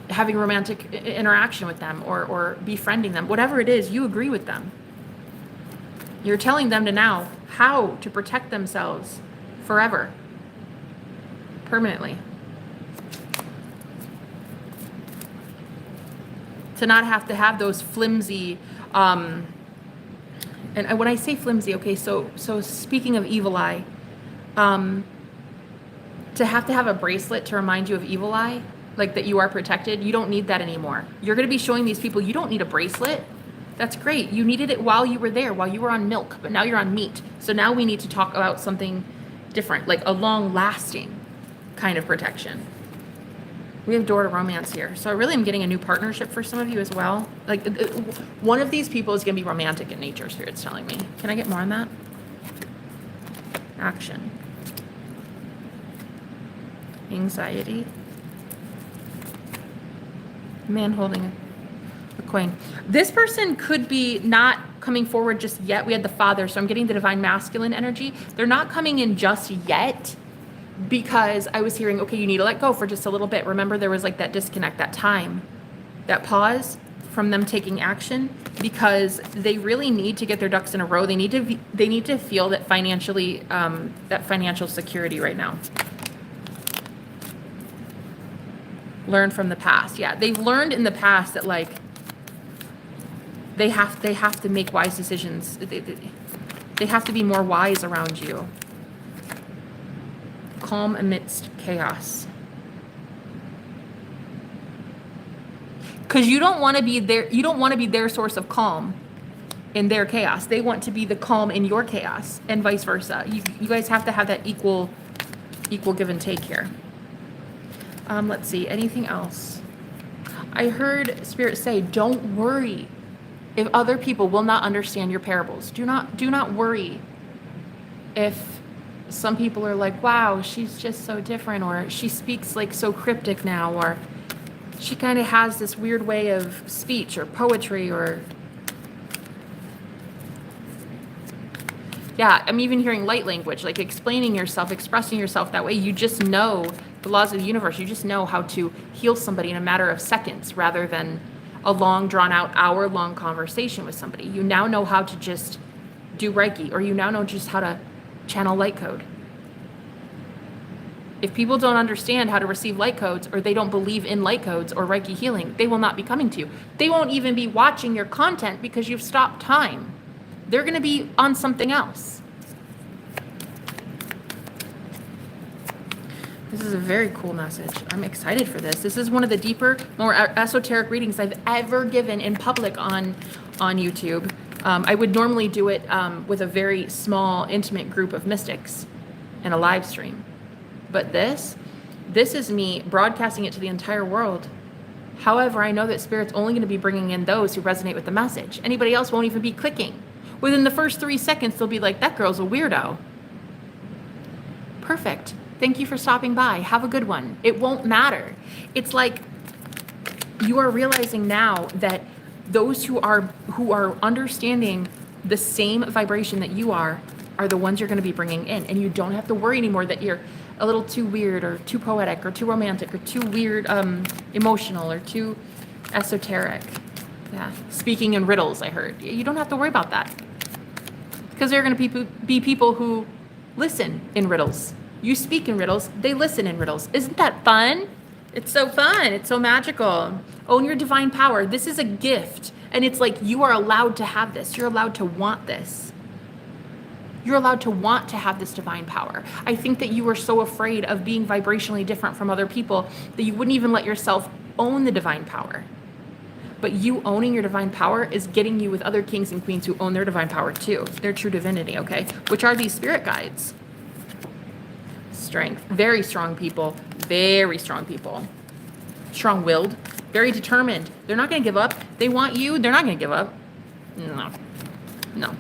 having romantic interaction with them, or befriending them. Whatever it is, you agree with them. You're telling them to now how to protect themselves forever, permanently. to not have to have those flimsy, and when I say flimsy, okay, so speaking of evil eye, to have a bracelet to remind you of evil eye, like that you are protected, you don't need that anymore. You're going to be showing these people you don't need a bracelet. That's great. You needed it while you were there, while you were on milk, but now you're on meat. So now we need to talk about something different, like a long-lasting kind of protection. We have door to romance here. So I really am getting a new partnership for some of you as well. Like one of these people is going to be romantic in nature, Spirit's telling me. Can I get more on that? Action. Anxiety. Man holding a coin. This person could be not coming forward just yet. We had the Father, so I'm getting the divine masculine energy. They're not coming in just yet because I was hearing, okay, you need to let go for just a little bit. Remember, there was like that disconnect, that time, that pause from them taking action, because they really need to get their ducks in a row. They need to feel that financially, that financial security right now. Learn from the past. Yeah, they've learned in the past that like they have to make wise decisions. They have to be more wise around you. Calm amidst chaos. Because you don't want to be their source of calm in their chaos. They want to be the calm in your chaos, and vice versa. You guys have to have that equal give and take here. Let's see, anything else? I heard Spirit say, don't worry if other people will not understand your parables. Do not worry if some people are like, wow, she's just so different, or she speaks like so cryptic now, or she kind of has this weird way of speech or poetry, or yeah, I'm even hearing light language, like explaining yourself, expressing yourself that way. You just know the laws of the universe. You just know how to heal somebody in a matter of seconds rather than a long, drawn-out, hour-long conversation with somebody. You now know how to just do Reiki, or you now know just how to channel light code. If people don't understand how to receive light codes, or they don't believe in light codes or Reiki healing, they will not be coming to you. They won't even be watching your content because you've stopped time. They're going to be on something else. This is a very cool message. I'm excited for this. This is one of the deeper, more esoteric readings I've ever given in public on YouTube. I would normally do it with a very small, intimate group of mystics in a live stream. But this is me broadcasting it to the entire world. However, I know that Spirit's only going to be bringing in those who resonate with the message. Anybody else won't even be clicking. Within the first 3 seconds, they'll be like, that girl's a weirdo. Perfect. Thank you for stopping by. Have a good one. It won't matter. It's like you are realizing now that those who are understanding the same vibration that you are the ones you're going to be bringing in. And you don't have to worry anymore that you're a little too weird or too poetic or too romantic or too weird, emotional or too esoteric. Yeah. Speaking in riddles, I heard. You don't have to worry about that. Because there are going to be people who listen in riddles. You speak in riddles, they listen in riddles. Isn't that fun? It's so fun. It's so magical. Own your divine power. This is a gift. And it's like you are allowed to have this. You're allowed to want this. You're allowed to want to have this divine power. I think that you are so afraid of being vibrationally different from other people that you wouldn't even let yourself own the divine power. But you owning your divine power is getting you with other kings and queens who own their divine power too. Their true divinity, okay? Which are these spirit guides. Strength. Very strong people. Very strong people. Strong-willed. Very determined. They're not going to give up. They want you. They're not going to give up. No.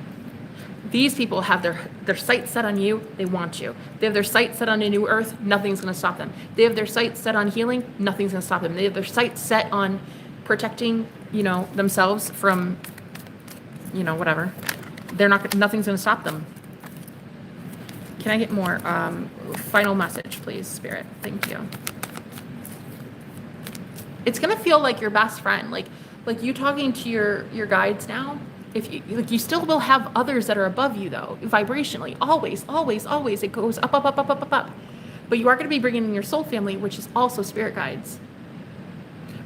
These people have their sights set on you. They want you. They have their sights set on a new earth. Nothing's going to stop them. They have their sights set on healing. Nothing's going to stop them. They have their sights set on protecting, themselves from, whatever. Nothing's going to stop them. Can I get more? Final message, please, Spirit. Thank you. It's going to feel like your best friend. Like you talking to your guides now. If you still will have others that are above you, though, vibrationally. Always, always, always. It goes up, up, up, up, up, up, up. But you are going to be bringing in your soul family, which is also spirit guides.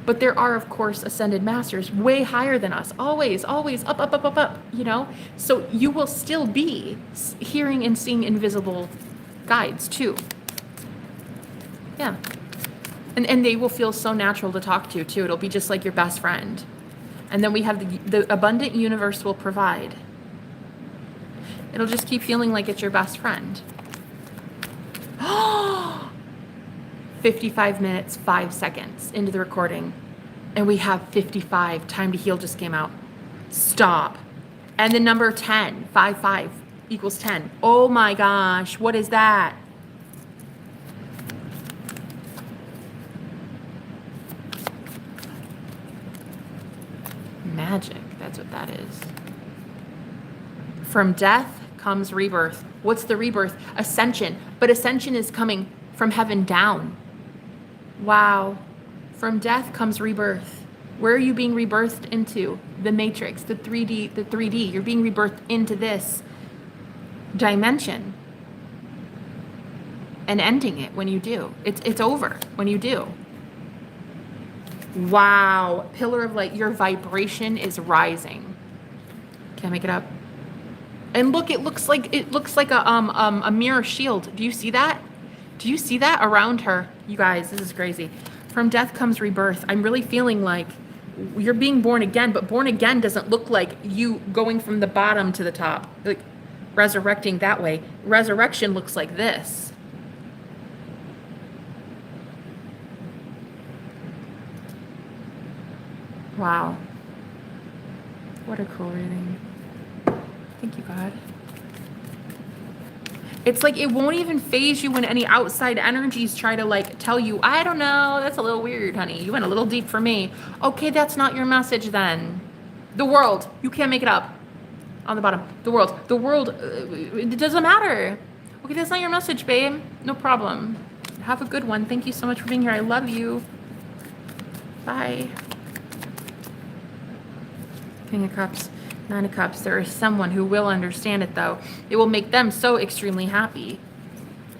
But there are, of course, ascended masters way higher than us, always, always up, up, up, up, up, you know? So you will still be hearing and seeing invisible guides too. Yeah. And they will feel so natural to talk to too. It'll be just like your best friend. And then we have the abundant universe will provide. It'll just keep feeling like it's your best friend. 55 minutes, 5 seconds into the recording. And we have 55. Time to heal just came out. Stop. And the number 10, 5 equals 10. Oh my gosh, what is that? Magic, that's what that is. From death comes rebirth. What's the rebirth? Ascension. But ascension is coming from heaven down. Wow. From death comes rebirth. Where are you being rebirthed into? The matrix, the 3D. You're being rebirthed into this dimension. And ending it when you do. It's over when you do. Wow. Pillar of light. Your vibration is rising. Can I make it up? And look, it looks like a mirror shield. Do you see that? Do you see that around her? You guys, this is crazy. From death comes rebirth. I'm really feeling like you're being born again, but born again doesn't look like you going from the bottom to the top, like resurrecting that way. Resurrection looks like this. Wow. What a cool reading. Thank you, God. It's like it won't even faze you when any outside energies try to like tell you, I don't know, that's a little weird, honey. You went a little deep for me. Okay, that's not your message then. The world, you can't make it up. On the bottom, the world, it doesn't matter. Okay, that's not your message, babe. No problem. Have a good one. Thank you so much for being here. I love you. Bye. King of Cups. 9 of Cups. There is someone who will understand it, though. It will make them so extremely happy.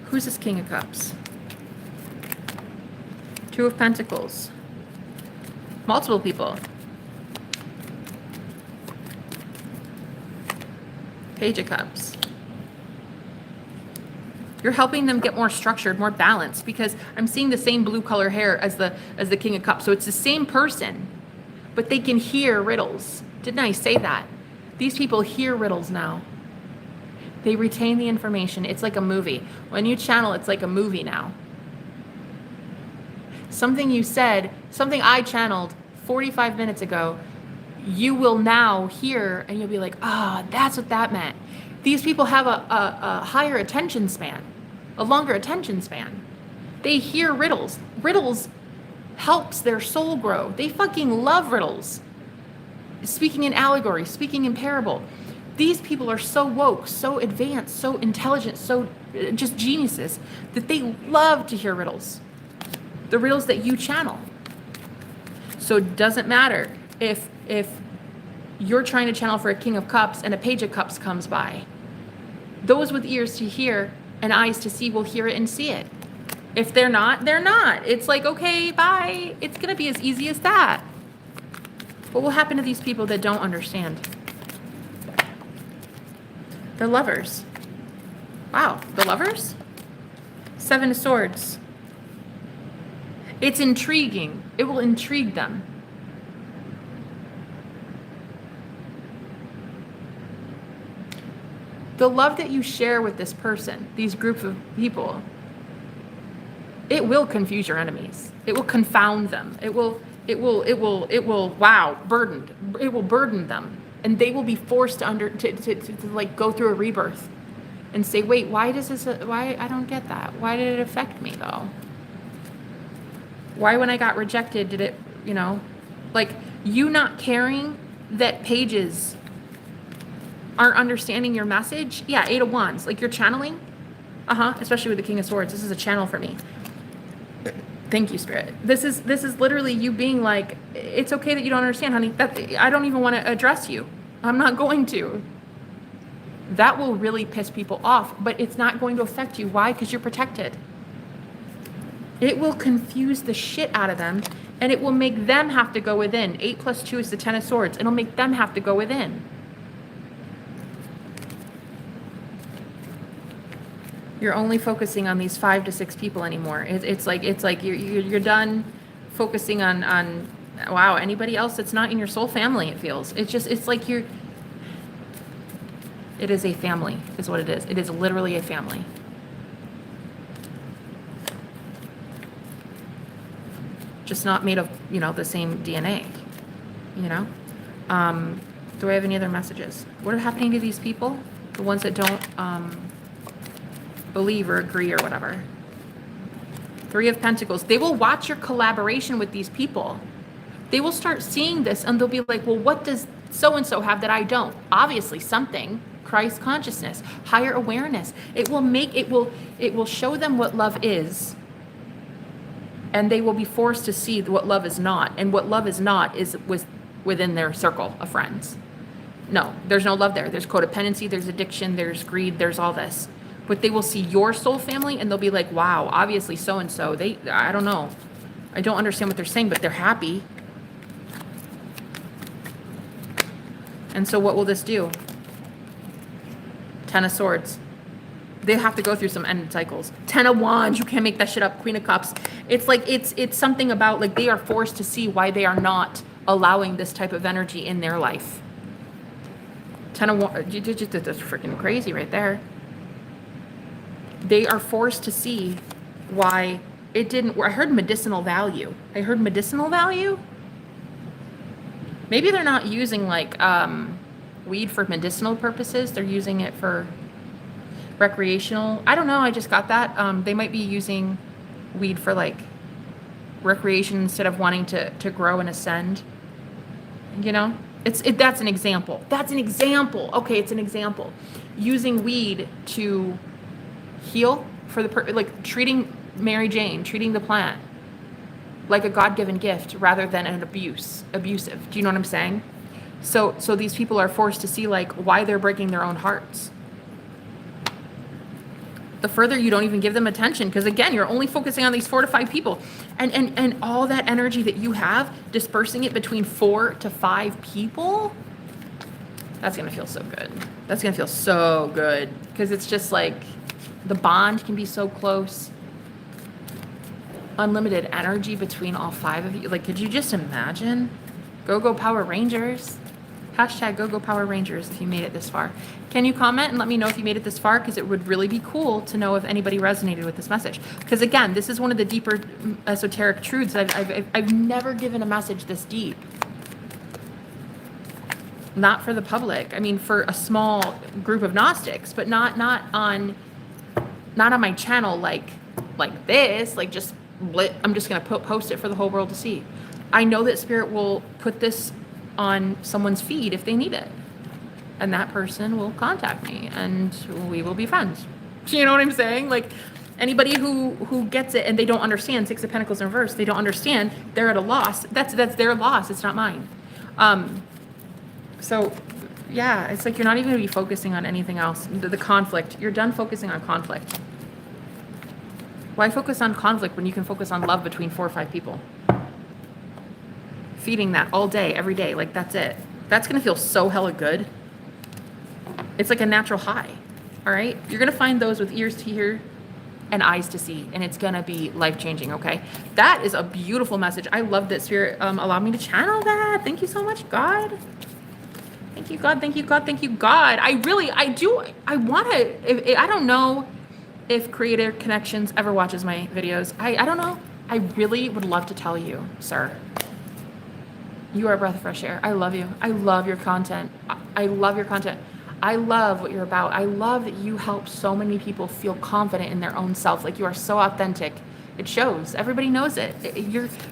Who's this King of Cups? 2 of Pentacles. Multiple people. Page of Cups. You're helping them get more structured, more balanced, because I'm seeing the same blue color hair as the King of Cups. So it's the same person, but they can hear riddles. Didn't I say that? These people hear riddles now. They retain the information. It's like a movie. When you channel, it's like a movie now. Something you said, something I channeled 45 minutes ago, you will now hear and you'll be like, ah, that's what that meant. These people have a higher attention span, a longer attention span. They hear riddles. Riddles helps their soul grow. They fucking love riddles. Speaking in allegory, speaking in parable. These people are so woke, so advanced, so intelligent, so just geniuses that they love to hear riddles. The riddles that you channel. So it doesn't matter if you're trying to channel for a King of Cups and a Page of Cups comes by. Those with ears to hear and eyes to see will hear it and see it. If they're not, they're not. It's like, okay, bye. It's going to be as easy as that. What will happen to these people that don't understand? The Lovers. Wow, the Lovers? 7 of Swords. It's intriguing. It will intrigue them. The love that you share with this person, these group of people, it will confuse your enemies. It will confound them. It will, wow, burdened. It will burden them. And they will be forced to like go through a rebirth and say, wait, why I don't get that. Why did it affect me though? Why when I got rejected did it, like you not caring that pages aren't understanding your message? Yeah, 8 of Wands, like you're channeling. Especially with the King of Swords. This is a channel for me. Thank you, Spirit. This is literally you being like, it's okay that you don't understand, honey. I don't even want to address you. I'm not going to. That will really piss people off, but it's not going to affect you. Why? Because you're protected. It will confuse the shit out of them, And it will make them have to go within. 8 plus 2 is the 10 of swords. It'll make them have to go within. You're only focusing on these 5 to 6 people anymore. It's like you're done focusing on wow, anybody else that's not in your soul family, it feels. It's like it is a family, is what it is. It is literally a family. Just not made of, the same DNA, Do I have any other messages? What are happening to these people? The ones that don't believe or agree or whatever. 3 of Pentacles. They will watch your collaboration with these people. They will start seeing this and they'll be like, well, what does so-and-so have that I don't? Obviously something. Christ consciousness, higher awareness. It will show them what love is. And they will be forced to see what love is not. And what love is not is within their circle of friends. No, there's no love there. There's codependency, there's addiction, there's greed, there's all this. But they will see your soul family and they'll be like, wow, obviously so-and-so, I don't know. I don't understand what they're saying, but they're happy. And so what will this do? 10 of Swords. They have to go through some end cycles. 10 of Wands, you can't make that shit up. Queen of Cups. It's like, it's something about like they are forced to see why they are not allowing this type of energy in their life. 10 of Wands, that's freaking crazy right there. They are forced to see why it didn't work. I heard medicinal value. Maybe they're not using like weed for medicinal purposes. They're using it for recreational. I don't know. I just got that. They might be using weed for like recreation instead of wanting to grow and ascend. That's an example. Okay, it's an example. Using weed to heal for like treating Mary Jane, treating the plant like a God-given gift rather than an abusive. Do you know what I'm saying? So these people are forced to see like why they're breaking their own hearts. The further you don't even give them attention, because again, you're only focusing on these 4 to 5 people, and all that energy that you have, dispersing it between 4 to 5 people. That's gonna feel so good. Because it's just like the bond can be so close. Unlimited energy between all 5 of you. Like, could you just imagine? Go Power Rangers. Hashtag Go Power Rangers if you made it this far. Can you comment and let me know if you made it this far? Because it would really be cool to know if anybody resonated with this message. Because again, this is one of the deeper esoteric truths. I've never given a message this deep. Not for the public. I mean, for a small group of Gnostics, but not on my channel like this. Like just I'm just gonna post it for the whole world to see. I know that Spirit will put this on someone's feed if they need it. And that person will contact me and we will be friends. You know what I'm saying? Like anybody who gets it and they don't understand 6 of Pentacles in reverse, they don't understand, they're at a loss. That's their loss. It's not mine. So yeah, it's like you're not even gonna be focusing on anything else. The conflict, you're done focusing on conflict. Why focus on conflict when you can focus on love between 4 or 5 people? Feeding that all day, every day, like that's it. That's gonna feel so hella good. It's like a natural high, all right? You're gonna find those with ears to hear and eyes to see, and it's gonna be life-changing, okay? That is a beautiful message. I love that Spirit allowed me to channel that. Thank you so much, God. Thank you, God, thank you, God, thank you, God. I don't know if Creator Connections ever watches my videos. I don't know. I really would love to tell you, sir. You are a breath of fresh air. I love you. I love your content. I love your content. I love what you're about. I love that you help so many people feel confident in their own self. Like you are so authentic. It shows. Everybody knows it.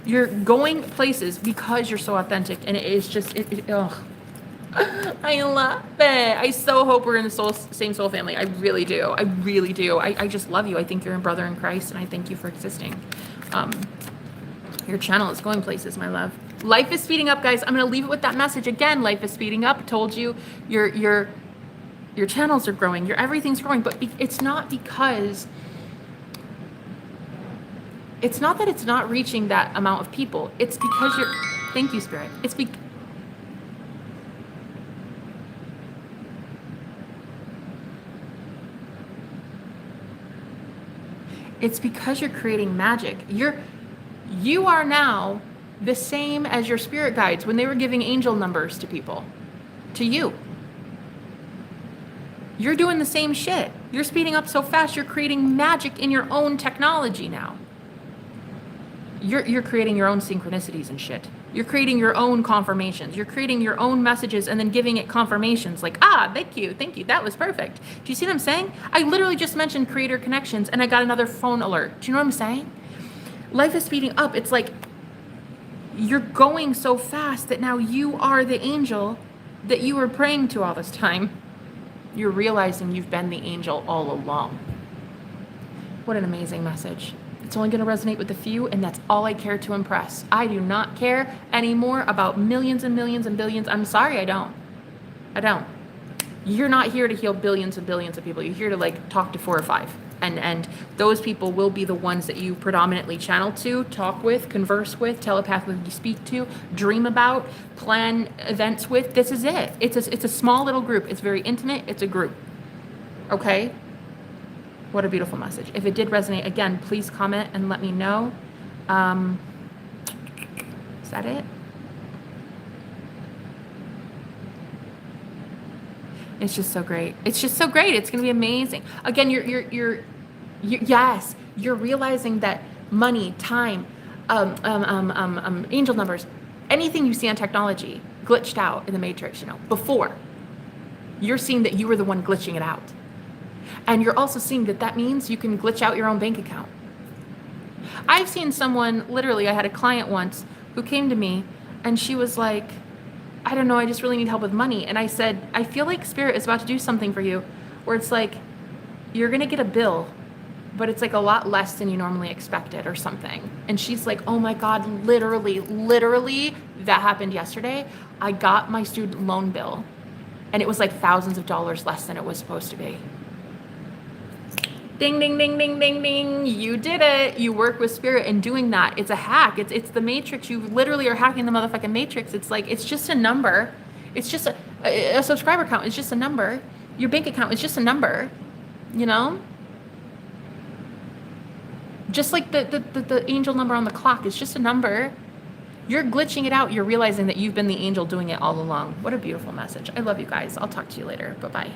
You're going places because you're so authentic, and it is just ugh. I love it. I so hope we're in the same soul family. I really do. I really do. I just love you. I think you're a brother in Christ, and I thank you for existing. Your channel is going places, my love. Life is speeding up, guys. I'm going to leave it with that message again. Life is speeding up. I told you your channels are growing. Everything's growing, but it's not because It's not that it's not reaching that amount of people. It's because you're, thank you, Spirit. It's because you're creating magic. You are now the same as your spirit guides when they were giving angel numbers to people, to you. You're doing the same shit. You're speeding up so fast, you're creating magic in your own technology now. You're creating your own synchronicities and shit. You're creating your own confirmations. You're creating your own messages and then giving it confirmations like, thank you, that was perfect. Do you see what I'm saying? I literally just mentioned creator connections and I got another phone alert. Do you know what I'm saying? Life is speeding up. It's like you're going so fast that now you are the angel that you were praying to all this time. You're realizing you've been the angel all along. What an amazing message. It's only going to resonate with a few, and that's all I care to impress. I do not care anymore about millions and millions and billions. I'm sorry, I don't. You're not here to heal billions and billions of people. You're here to like talk to 4 or 5. And those people will be the ones that you predominantly channel to, talk with, converse with, telepathically speak to, dream about, plan events with. This is it. It's a small little group. It's very intimate. It's a group. Okay? What a beautiful message. If it did resonate, again, please comment and let me know. Is that it? It's just so great. It's just so great. It's going to be amazing. Again, yes, you're realizing that money, time, angel numbers, anything you see on technology glitched out in the matrix, before. You're seeing that you were the one glitching it out. And you're also seeing that means you can glitch out your own bank account. I've seen someone, literally, I had a client once who came to me and she was like, I don't know, I just really need help with money. And I said, I feel like Spirit is about to do something for you where it's like, you're going to get a bill, but it's like a lot less than you normally expected or something. And she's like, oh my God, literally, that happened yesterday. I got my student loan bill and it was like thousands of dollars less than it was supposed to be. Ding, ding, ding, ding, ding, ding. You did it. You work with Spirit in doing that. It's a hack. It's the matrix. You literally are hacking the motherfucking matrix. It's like, it's just a number. It's just a subscriber count. It's just a number. Your bank account is just a number, Just like the angel number on the clock is just a number. You're glitching it out. You're realizing that you've been the angel doing it all along. What a beautiful message. I love you guys. I'll talk to you later. Bye-bye.